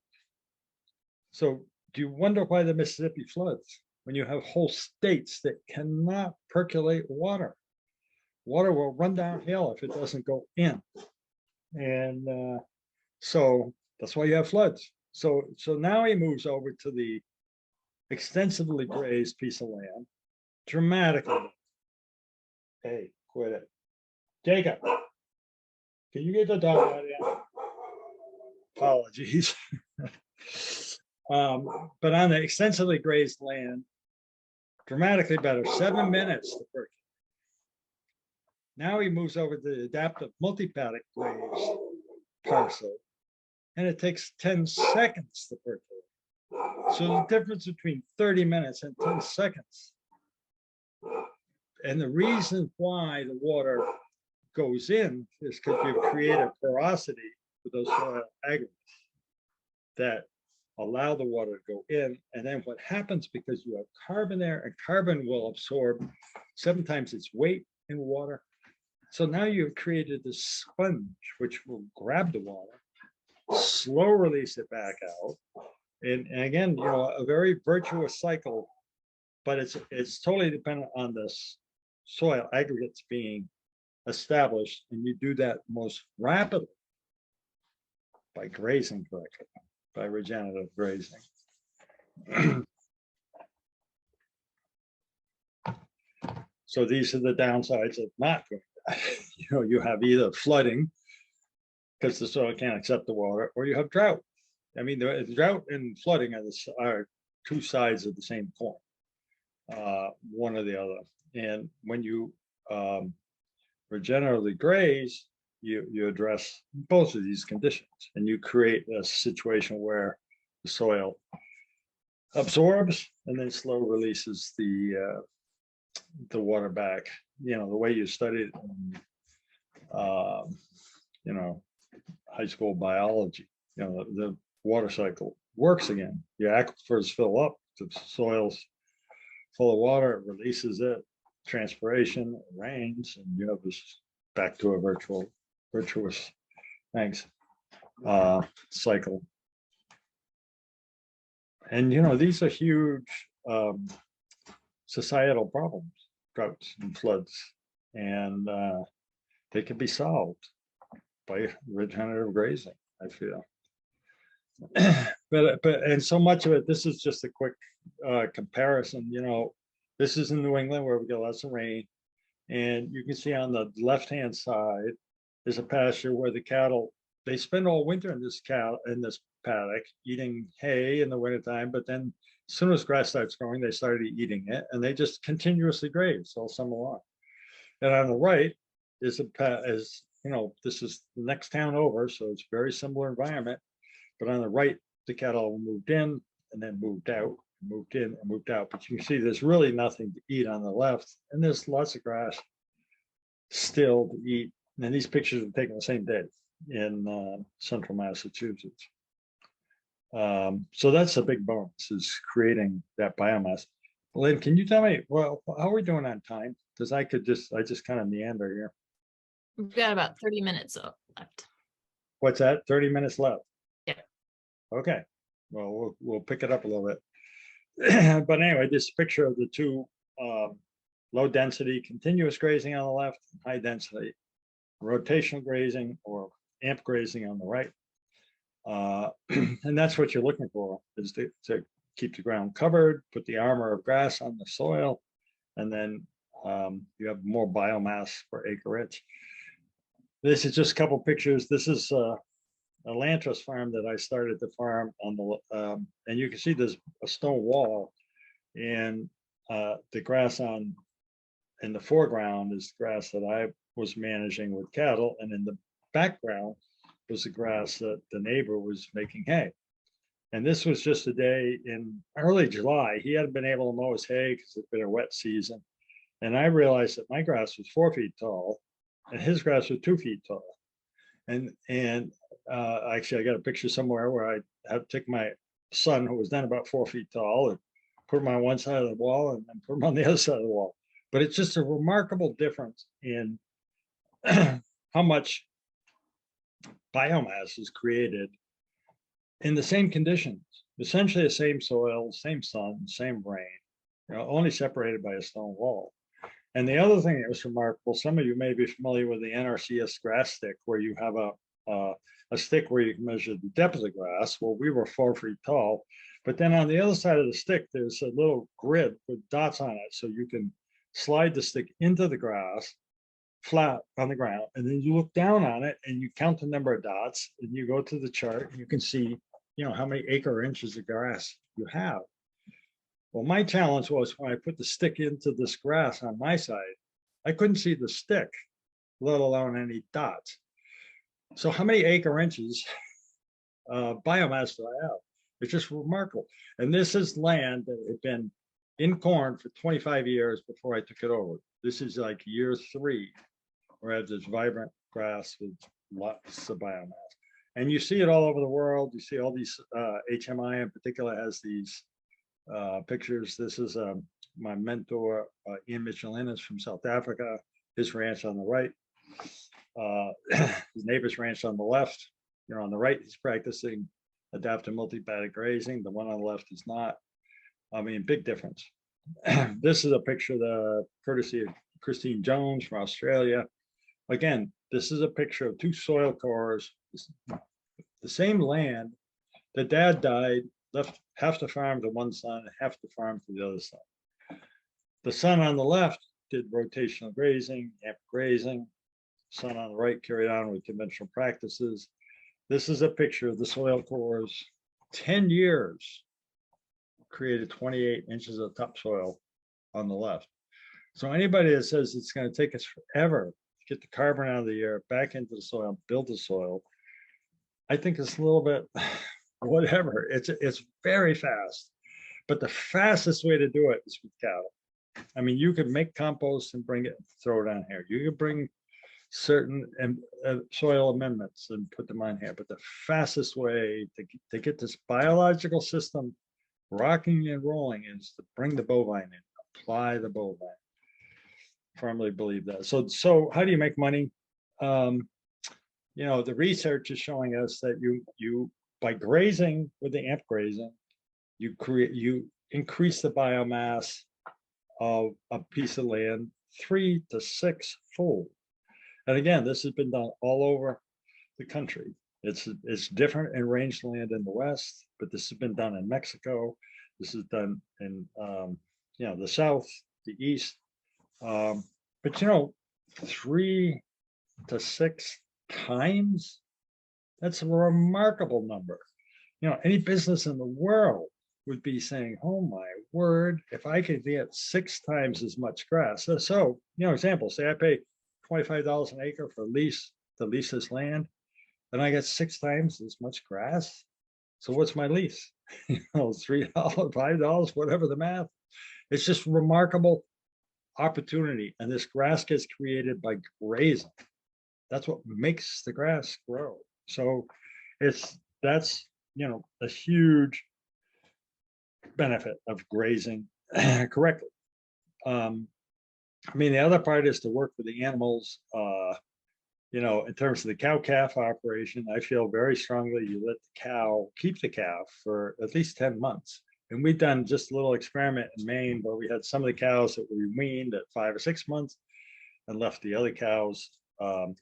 So do you wonder why the Mississippi floods when you have whole states that cannot percolate water? Water will run downhill if it doesn't go in. And so that's why you have floods. So now he moves over to the extensively grazed piece of land, dramatically. Hey, quit it. Jacob, can you get the dog out of here? Apologies. But on the extensively grazed land, dramatically better, 7 minutes to percolate. Now he moves over to the adaptive multi-paddock grazed parcel, and it takes 10 seconds to percolate. So the difference between 30 minutes and 10 seconds. And the reason why the water goes in is because you've created porosity with those soil aggregates that allow the water to go in. And then what happens, because you have carbon there, and carbon will absorb 7 times its weight in water. So now you've created this sponge which will grab the water, slow release it back out. And again, a very virtuous cycle, but it's totally dependent on this soil aggregates being established, and you do that most rapidly by grazing correctly, by regenerative grazing. So these are the downsides of not doing that. You know, you have either flooding because the soil can't accept the water, or you have drought. I mean, the drought and flooding are two sides of the same coin, one or the other. And when you regeneratively graze, you address both of these conditions, and you create a situation where the soil absorbs and then slow releases the water back. You know, the way you studied in, you know, high school biology, you know, the water cycle works again. Your aquifers fill up, the soil's full of water, it releases it, transpiration, it rains, and you have this back to a virtuous, thanks, cycle. And, you know, these are huge societal problems, droughts and floods, and they can be solved by regenerative grazing, I feel. but and so much of it, this is just a quick comparison. You know, this is in New England where we get lots of rain, and you can see on the left-hand side is a pasture where the cattle, they spend all winter in this paddock eating hay in the wintertime, but then as soon as grass starts growing, they started eating it, and they just continuously graze all summer long. And on the right is you know, this is the next town over, so it's a very similar environment. But on the right, the cattle moved in and then moved out, moved in and moved out. But you can see there's really nothing to eat on the left, and there's lots of grass still to eat. And these pictures were taken the same day in central Massachusetts. So that's a big bonus, is creating that biomass. Lynn, can you tell me, well, how are we doing on time? Because I just kind of meander here. We've got about 30 minutes left. What's that? 30 minutes left? Yeah. Okay. Well, we'll pick it up a little bit. But anyway, this picture of the two low density continuous grazing on the left, high density rotational grazing or amp grazing on the right. And that's what you're looking for, is to keep the ground covered, put the armor of grass on the soil, and then you have more biomass per acreage. This is just a couple pictures. This is a Lantras farm that I started to farm on the, and you can see there's a stone wall, and the grass in the foreground is grass that I was managing with cattle, and in the background was the grass that the neighbor was making hay. And this was just a day in early July. He hadn't been able to mow his hay because it's been a wet season. And I realized that my grass was 4 feet tall and his grass was 2 feet tall. And actually I got a picture somewhere where I had to take my son, who was then about 4 feet tall, and put him on one side of the wall and then put him on the other side of the wall. But it's just a remarkable difference in how much biomass is created in the same conditions, essentially the same soil, same sun, same rain, you know, only separated by a stone wall. And the other thing that was remarkable, some of you may be familiar with the NRCS grass stick, where you have a stick where you can measure the depth of the grass. Well, we were 4 feet tall, but then on the other side of the stick, there's a little grid with dots on it. So you can slide the stick into the grass flat on the ground, and then you look down on it and you count the number of dots, and you go to the chart and you can see, you know, how many acre inches of grass you have. Well, my challenge was when I put the stick into this grass on my side, I couldn't see the stick, let alone any dots. So how many acre inches biomass do I have? It's just remarkable. And this is land that had been in corn for 25 years before I took it over. This is like year 3, where I have this vibrant grass with lots of biomass. And you see it all over the world. You see all these, HMI in particular has these pictures. This is my mentor, Ian Michelinas from South Africa, his ranch on the right, his neighbor's ranch on the left. You know, on the right, he's practicing adaptive multi-paddock grazing. The one on the left is not. I mean, big difference. This is a picture, the courtesy of Christine Jones from Australia. Again, this is a picture of two soil cores, the same land. The dad died, left half the farm to one son, half the farm to the other son. The son on the left did rotational grazing, grazing. Son on the right carried on with conventional practices. This is a picture of the soil cores. 10 years created 28 inches of topsoil on the left. So anybody that says it's going to take us forever to get the carbon out of the air, back into the soil, build the soil, I think it's a little bit whatever. It's very fast, but the fastest way to do it is with cattle. I mean, you could make compost and bring it, throw it on here. You could bring certain soil amendments and put them on here, but the fastest way to get this biological system rocking and rolling is to bring the bovine in, apply the bovine. Firmly believe that. So how do you make money? You know, the research is showing us that you by grazing with the amp grazing, you increase the biomass of a piece of land 3 to 6 fold. And again, this has been done all over the country. It's different in rangeland in the West, but this has been done in Mexico. This is done in you know, the South, the East. But you know, 3 to 6 times, that's a remarkable number. You know, any business in the world would be saying, oh my word, if I could get 6 times as much grass. So you know, example, say I pay $25 an acre for lease to lease this land, and I get 6 times as much grass. So what's my lease? You know, $3, $5, whatever the math. It's just remarkable opportunity, and this grass gets created by grazing. That's what makes the grass grow. So that's you know, a huge benefit of grazing correctly. I mean, the other part is to work with the animals. You know, in terms of the cow-calf operation, I feel very strongly you let the cow keep the calf for at least 10 months. And we've done just a little experiment in Maine where we had some of the cows that were weaned at 5 or 6 months and left the other cows,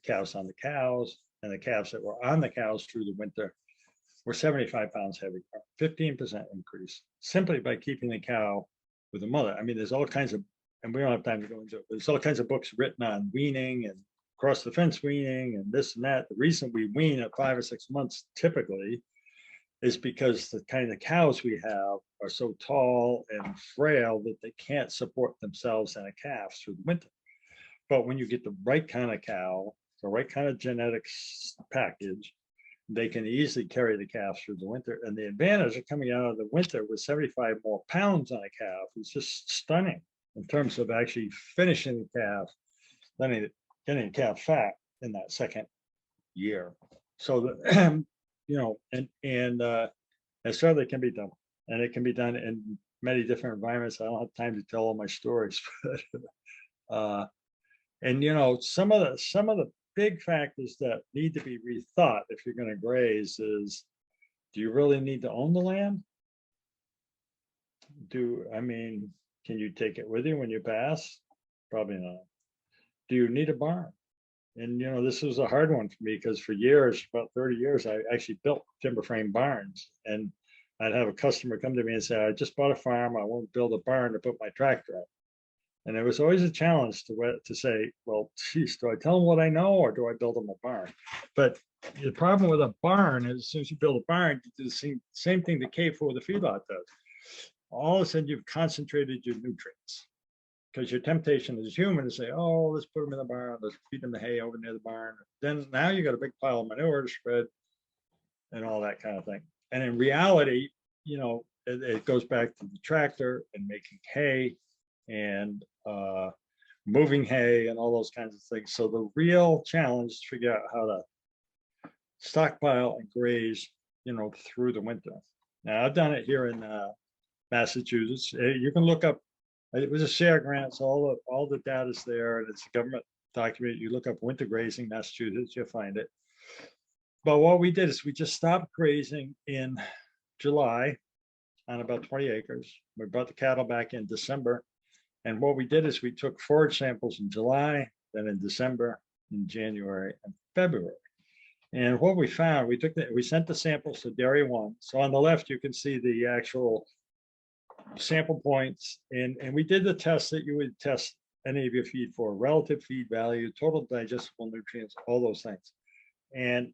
calves on the cows, and the calves that were on the cows through the winter were 75 pounds heavier, 15% increase, simply by keeping the cow with the mother. I mean, there's all kinds of, and we don't have time to go into it, but there's all kinds of books written on weaning and across the fence weaning and this and that. The reason we wean at 5 or 6 months typically is because the kind of cows we have are so tall and frail that they can't support themselves and a calf through the winter. But when you get the right kind of cow, the right kind of genetics package, they can easily carry the calf through the winter. And the advantage of coming out of the winter with 75 more pounds on a calf is just stunning in terms of actually finishing the calf, getting the calf fat in that second year. So that, you know, and certainly can be done, and it can be done in many different environments. I don't have time to tell all my stories, but and you know, some of the big factors that need to be rethought if you're going to graze is, do you really need to own the land? I mean, can you take it with you when you pass? Probably not. Do you need a barn? And you know, this was a hard one for me because for years, about 30 years, I actually built timber frame barns, and I'd have a customer come to me and say, I just bought a farm, I won't build a barn to put my tractor in. And it was always a challenge to say, well, geez, do I tell them what I know or do I build them a barn? But the problem with a barn is as soon as you build a barn, you do the same thing the K4 the feedlot does. All of a sudden you've concentrated your nutrients, because your temptation as a human to say, oh, let's put them in the barn, let's feed them the hay over near the barn. Then now you got a big pile of manure to spread and all that kind of thing. And in reality, you know, it goes back to the tractor and making hay and moving hay and all those kinds of things. So the real challenge is to figure out how to stockpile and graze, you know, through the winter. Now I've done it here in Massachusetts. You can look up, it was a share grant, so all the data is there, and it's a government document. You look up winter grazing Massachusetts, you'll find it. But what we did is we just stopped grazing in July on about 20 acres. We brought the cattle back in December. And what we did is we took forage samples in July, then in December, in January and February. And what we found, we sent the samples to Dairy 1. So on the left, you can see the actual sample points. And we did the test that you would test any of your feed for: relative feed value, total digestible nutrients, all those things. And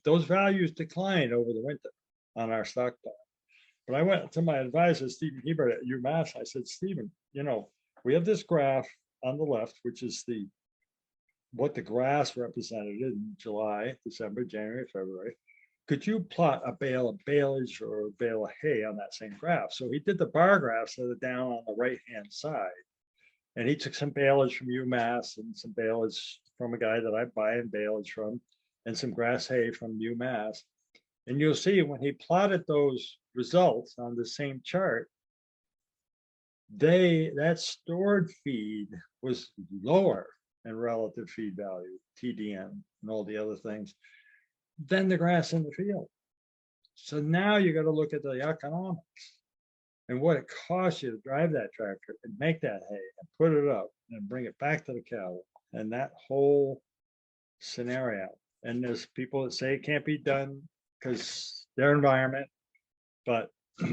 those values declined over the winter on our stockpile. But I went to my advisor, Stephen Hebert at UMass. I said, Stephen, we have this graph on the left, which is what the grass represented in July, December, January, February. Could you plot a bale of baleage or a bale of hay on that same graph? So he did the bar graphs that are down on the right-hand side. And he took some baleage from UMass and some baleage from a guy that I buy in baleage from, and some grass hay from UMass. And you'll see when he plotted those results on the same chart, that stored feed was lower in relative feed value, TDN, and all the other things, than the grass in the field. So now you got to look at the economics and what it costs you to drive that tractor and make that hay and put it up and bring it back to the cattle, and that whole scenario. And there's people that say it can't be done because their environment, but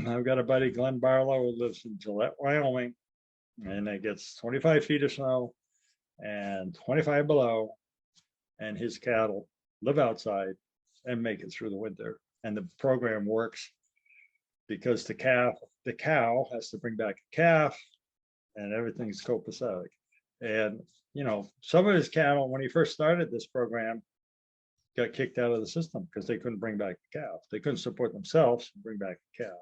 I've got a buddy, Glenn Barlow, who lives in Gillette, Wyoming, and it gets 25 feet of snow and 25 below, and his cattle live outside and make it through the winter. And the program works because the cow has to bring back a calf, and everything's copacetic. And some of his cattle, when he first started this program, got kicked out of the system because they couldn't bring back a calf. They couldn't support themselves and bring back a calf.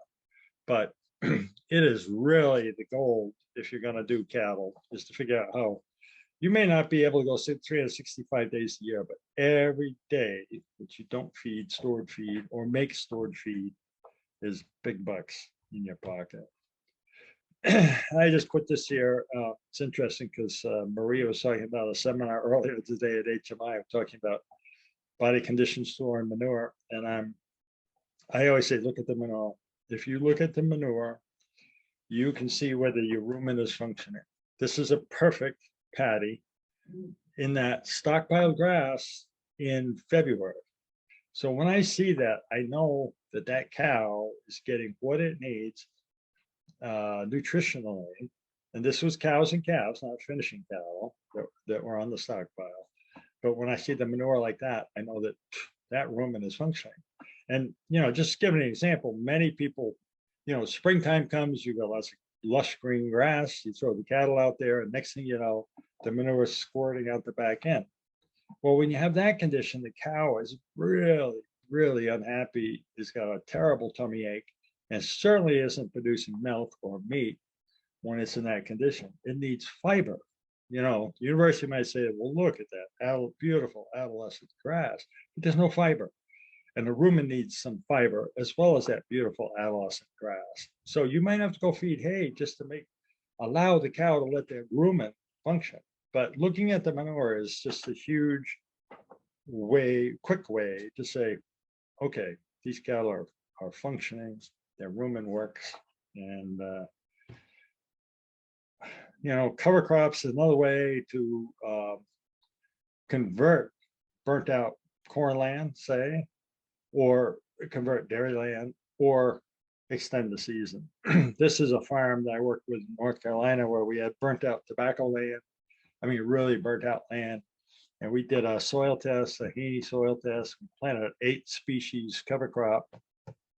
But it is really the goal, if you're going to do cattle, is to figure out how you may not be able to go 365 days a year, but every day that you don't feed stored feed or make stored feed is big bucks in your pocket. I just put this here. It's interesting because Maria was talking about a seminar earlier today at HMI, talking about body condition store and manure. And I always say, look at the manure. If you look at the manure, you can see whether your rumen is functioning. This is a perfect paddy in that stockpile grass in February. So when I see that, I know that cow is getting what it needs nutritionally. And this was cows and calves, not finishing cattle that were on the stockpile. But when I see the manure like that, I know that rumen is functioning. And, just giving an example, many people, springtime comes, you got lots of lush green grass, you throw the cattle out there, and next thing you know, the manure is squirting out the back end. Well, when you have that condition, the cow is really, really unhappy. It's got a terrible tummy ache, and certainly isn't producing milk or meat when it's in that condition. It needs fiber. The university might say, well, look at that beautiful adolescent grass, but there's no fiber. And the rumen needs some fiber as well as that beautiful adolescent grass. So you might have to go feed hay just to allow the cow to let that rumen function. But looking at the manure is just a huge quick way to say, okay, these cattle are functioning, their rumen works. And cover crops is another way to convert burnt out corn land, say, or convert dairy land, or extend the season. This is a farm that I worked with in North Carolina where we had burnt out tobacco land. I mean, really burnt out land. And we did a soil test, a Haney soil test. We planted 8 species cover crop.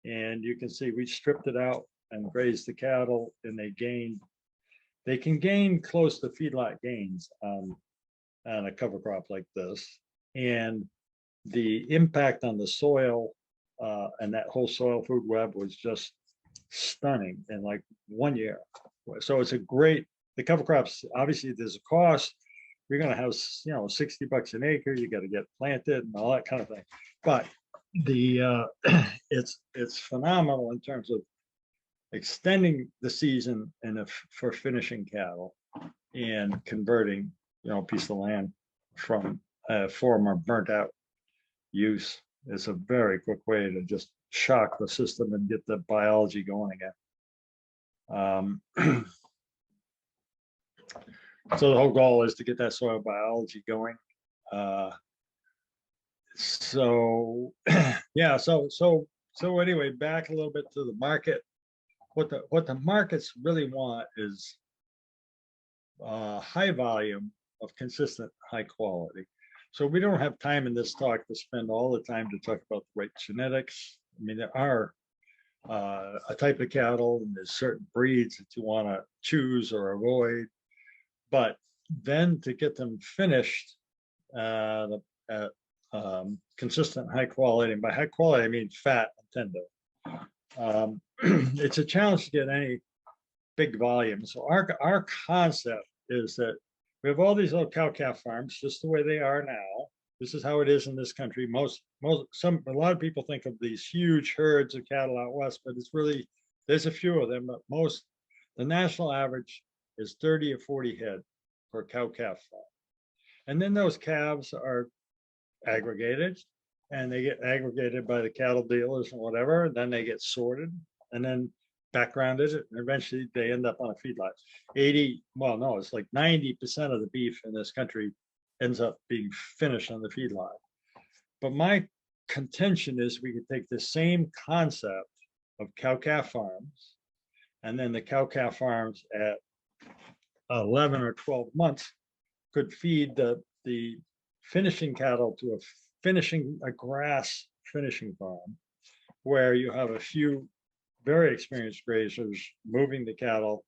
And you can see we stripped it out and grazed the cattle, and they can gain close to feedlot gains on a cover crop like this. And the impact on the soil and that whole soil food web was just stunning in like 1 year. So it's the cover crops, obviously there's a cost. You're going to have, $60 an acre. You got to get planted and all that kind of thing. But it's phenomenal in terms of extending the season and for finishing cattle and converting, a piece of land from a former burnt out use. It's a very quick way to just shock the system and get the biology going again. So the whole goal is to get that soil biology going. So yeah, so anyway, back a little bit to the market. What the markets really want is high volume of consistent high quality. So we don't have time in this talk to spend all the time to talk about the right genetics. I mean, there are a type of cattle and there's certain breeds that you want to choose or avoid, but then to get them finished at consistent high quality, and by high quality I mean fat and tender. It's a challenge to get any big volume. So our concept is that we have all these little cow-calf farms just the way they are now. This is how it is in this country. A lot of people think of these huge herds of cattle out west, but it's really, there's a few of them, but the national average is 30 or 40 head per cow-calf farm. And then those calves are aggregated, and they get aggregated by the cattle dealers and whatever, and then they get sorted and then backgrounded, and eventually they end up on a feedlot. It's like 90% of the beef in this country ends up being finished on the feedlot. But my contention is we could take the same concept of cow-calf farms, and then the cow-calf farms at 11 or 12 months could feed the finishing cattle to a grass finishing farm, where you have a few very experienced grazers moving the cattle,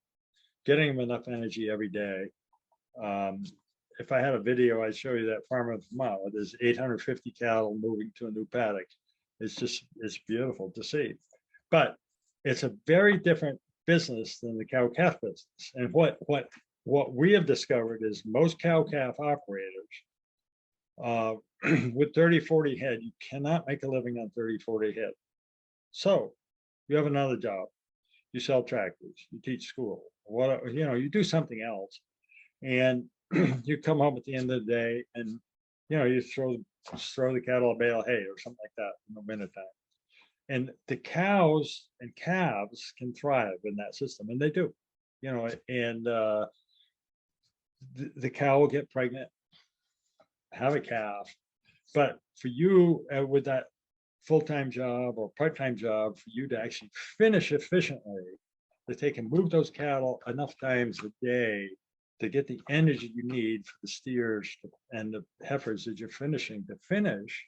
getting them enough energy every day. If I had a video, I'd show you that farm in Vermont where there's 850 cattle moving to a new paddock. It's beautiful to see. But it's a very different business than the cow-calf business. And what we have discovered is most cow-calf operators with 30, 40 head, you cannot make a living on 30, 40 head. So you have another job. You sell tractors, you teach school, you do something else. And you come home at the end of the day and, you throw the cattle a bale of hay or something like that in the wintertime. And the cows and calves can thrive in that system, and they do, and the cow will get pregnant, have a calf. But for you with that full-time job or part-time job, for you to actually finish efficiently, that they can move those cattle enough times a day to get the energy you need for the steers and the heifers that you're finishing to finish,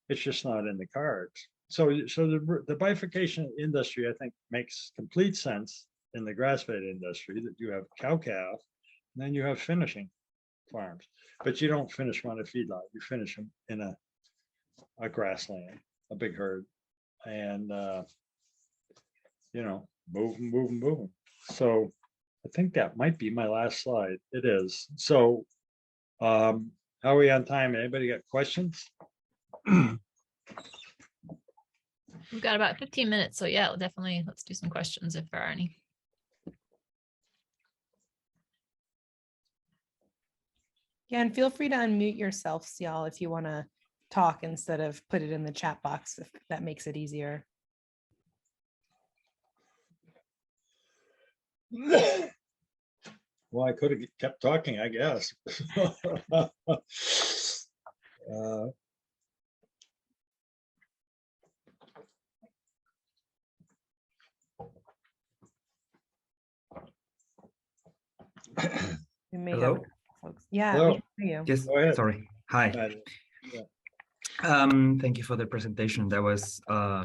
it's just not in the cards. So the bifurcation industry, I think, makes complete sense in the grass-fed industry, that you have cow-calf, and then you have finishing farms. But you don't finish them on a feedlot. You finish them in a grassland, a big herd, and move them. So I think that might be my last slide. It is. So how are we on time? Anybody got questions? We've got about 15 minutes, so yeah, definitely let's do some questions if there are any. Yeah, and feel free to unmute yourselves, y'all, if you want to talk instead of put it in the chat box, if that makes it easier. Well, I could have kept talking, I guess. We may Hello? have folks. Yeah, Hello. we can hear you. Yes, Go ahead. sorry. Hi. Yeah. Thank you for the presentation. That was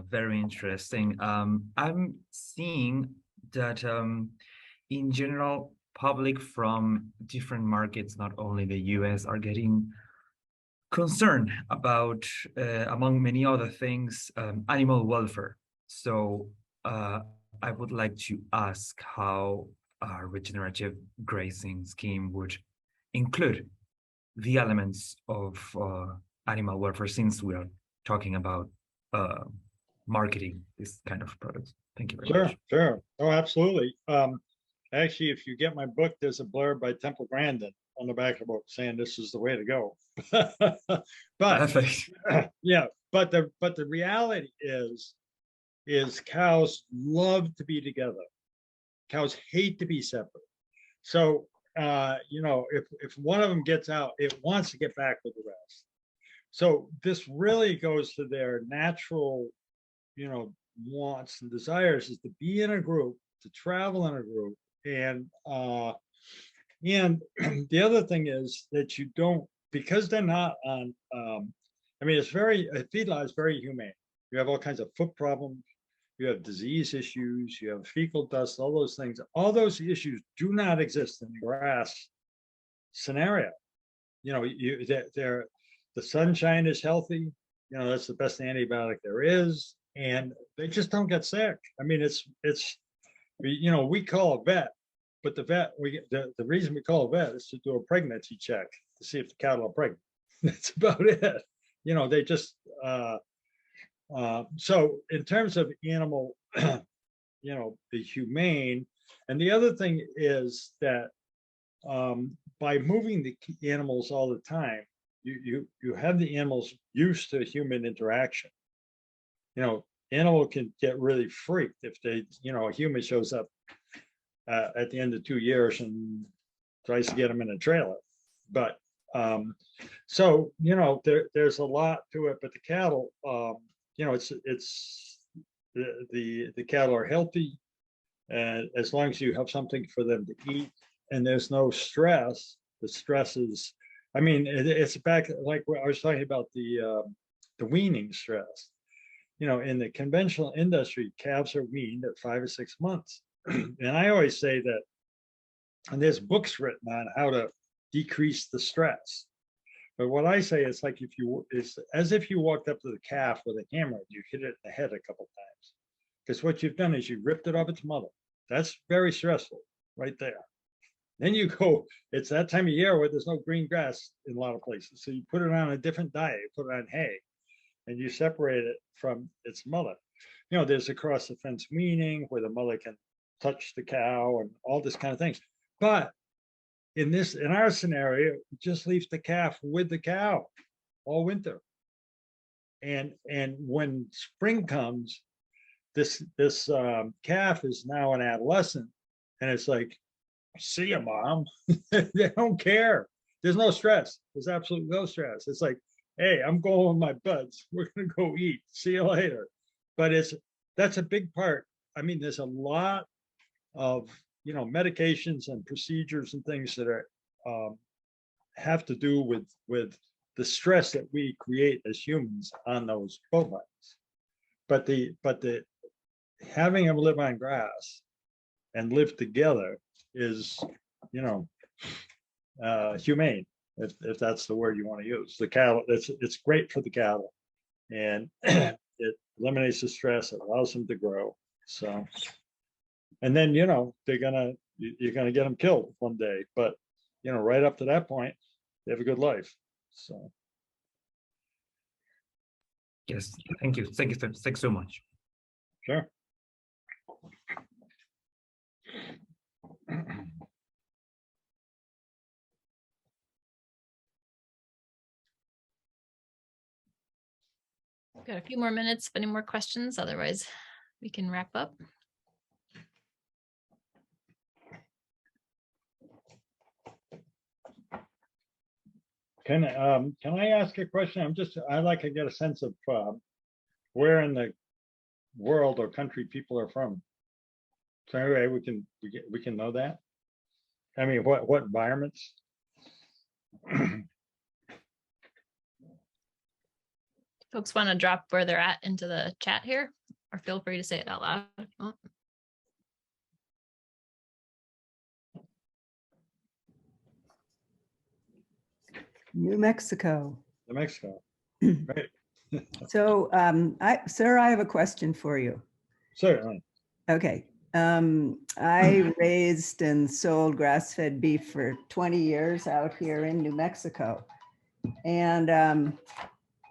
very interesting. I'm seeing that in general, public from different markets, not only the US, are getting concerned about, among many other things, animal welfare. So I would like to ask how a regenerative grazing scheme would include the elements of animal welfare, since we are talking about marketing this kind of products. Thank you very much. Sure. Oh, absolutely. Actually, if you get my book, there's a blurb by Temple Grandin on the back of the book saying this is the way to go. But Perfect. yeah, but the reality is cows love to be together. Cows hate to be separate. So you know, if one of them gets out, it wants to get back with the rest. So this really goes to their natural, you know, wants and desires, is to be in a group, to travel in a group. And the other thing is that you don't, because they're not on, I mean, it's very, feedlot is very humane. You have all kinds of foot problems, you have disease issues, you have fecal dust, all those things. All those issues do not exist in the grass scenario. You know, the sunshine is healthy, you know, that's the best antibiotic there is, and they just don't get sick. I mean, it's, you know, we call a vet, but the vet, the reason we call a vet is to do a pregnancy check to see if the cattle are pregnant. That's about it. You know, they just, so in terms of animal, you know, the humane, and the other thing is that by moving the animals all the time, you have the animals used to human interaction. You know, animal can get really freaked if they, you know, a human shows up at the end of 2 years and tries to get them in a trailer. But so, you know, there's a lot to it, but the cattle, you know, it's the cattle are healthy, and as long as you have something for them to eat and there's no stress, the stress is, I mean, it's back like what I was talking about, the weaning stress. You know, in the conventional industry, calves are weaned at 5 or 6 months. And I always say that, and there's books written on how to decrease the stress. But what I say is like, it's as if you walked up to the calf with a hammer, you hit it in the head a couple times. Because what you've done is you ripped it off its mother. That's very stressful right there. Then you go, it's that time of year where there's no green grass in a lot of places. So you put it on a different diet, you put it on hay, and you separate it from its mother. You know, there's across the fence weaning where the mother can touch the cow and all this kind of things. But in our scenario, just leaves the calf with the cow all winter. And when spring comes, this calf is now an adolescent, and it's like, see ya, mom. They don't care. There's no stress. There's absolutely no stress. It's like, hey, I'm going with my buds. We're gonna go eat. See you later. But that's a big part. I mean, there's a lot of, you know, medications and procedures and things that are have to do with the stress that we create as humans on those bovines. But the having them live on grass and live together is, you know, humane, if that's the word you want to use. The cattle, it's great for the cattle, and it eliminates the stress. It allows them to grow. So, and then, you know, you're gonna get them killed one day, but, you know, right up to that point, they have a good life. So, Yes, thank you. Thanks so much. sure. Got a few more minutes. If any more questions, otherwise we can wrap up. Can I ask a question? I'd like to get a sense of where in the world or country people are from. So anyway, we can know that. I mean, what environments? Folks want to drop where they're at into the chat here, or feel free to say it out loud. Oh. New Mexico. New Mexico. Right. So, sir, I have a question for you. Certainly. Okay. I raised and sold grass-fed beef for 20 years out here in New Mexico. And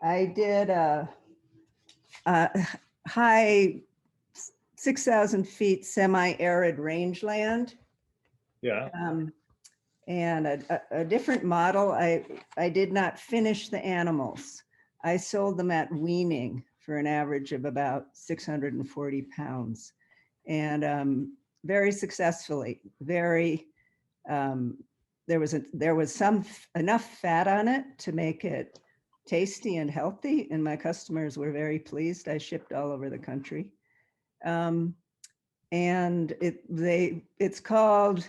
I did a high 6,000 feet semi-arid rangeland. Yeah. And a different model. I did not finish the animals. I sold them at weaning for an average of about 640 pounds, and very successfully, very there was enough fat on it to make it tasty and healthy, and my customers were very pleased. I shipped all over the country. And it's called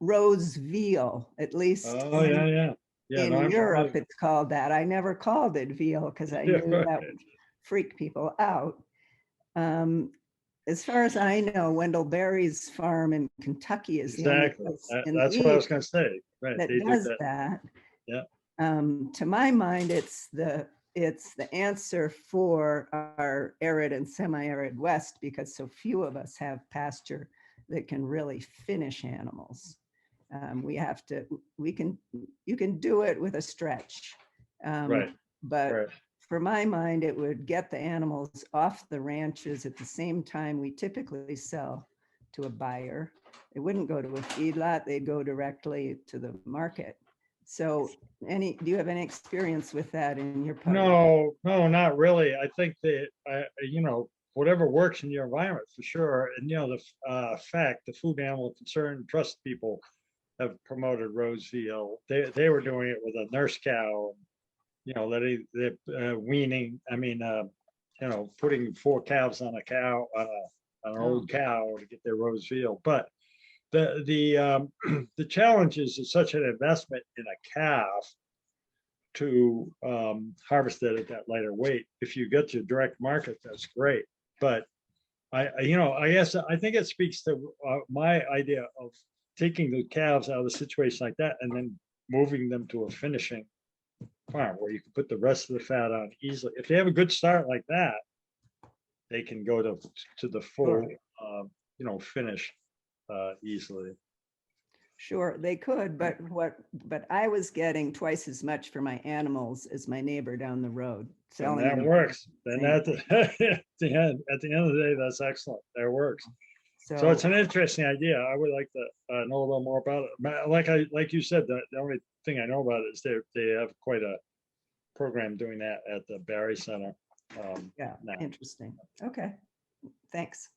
rose veal, at least Oh, yeah, yeah. Yeah, no, in I'm Europe, familiar. it's called that. I never called it veal because I Yeah, knew that right. would freak people out. As far as I know, Wendell Berry's farm in Kentucky is the only Exactly. place in That's the what I was East gonna say. Right, that they do does that. that. Yeah. To my mind, it's the answer for our arid and semi-arid West, because so few of us have pasture that can really finish animals. You can do it with a stretch. Right, But right. for my mind, it would get the animals off the ranches at the same time we typically sell to a buyer. It wouldn't go to a feedlot, they'd go directly to the market. So do you have any experience with that in your part? No, no, not really. I think that, whatever works in your environment for sure. And, the Food Animal Concern Trust people have promoted rose veal. They were doing it with a nurse cow, letting the weaning, putting 4 calves on a cow, on an old cow to get their rose veal. But the challenge is it's such an investment in a calf to harvest it at that lighter weight. If you get to direct market, that's great. But I guess I think it speaks to my idea of taking the calves out of a situation like that and then moving them to a finishing farm where you can put the rest of the fat on easily. If they have a good start like that, they can go to the full, finish easily. Sure, they could, but I was getting twice as much for my animals as my neighbor down the road. And Selling that them works. Then same at the end of the day, that's excellent. That works. So it's an interesting idea. I would like to know a little more about it. Like you said, the only thing I know about it is they have quite a program doing that at the Barry Center. Yeah, now. interesting. Okay, thanks.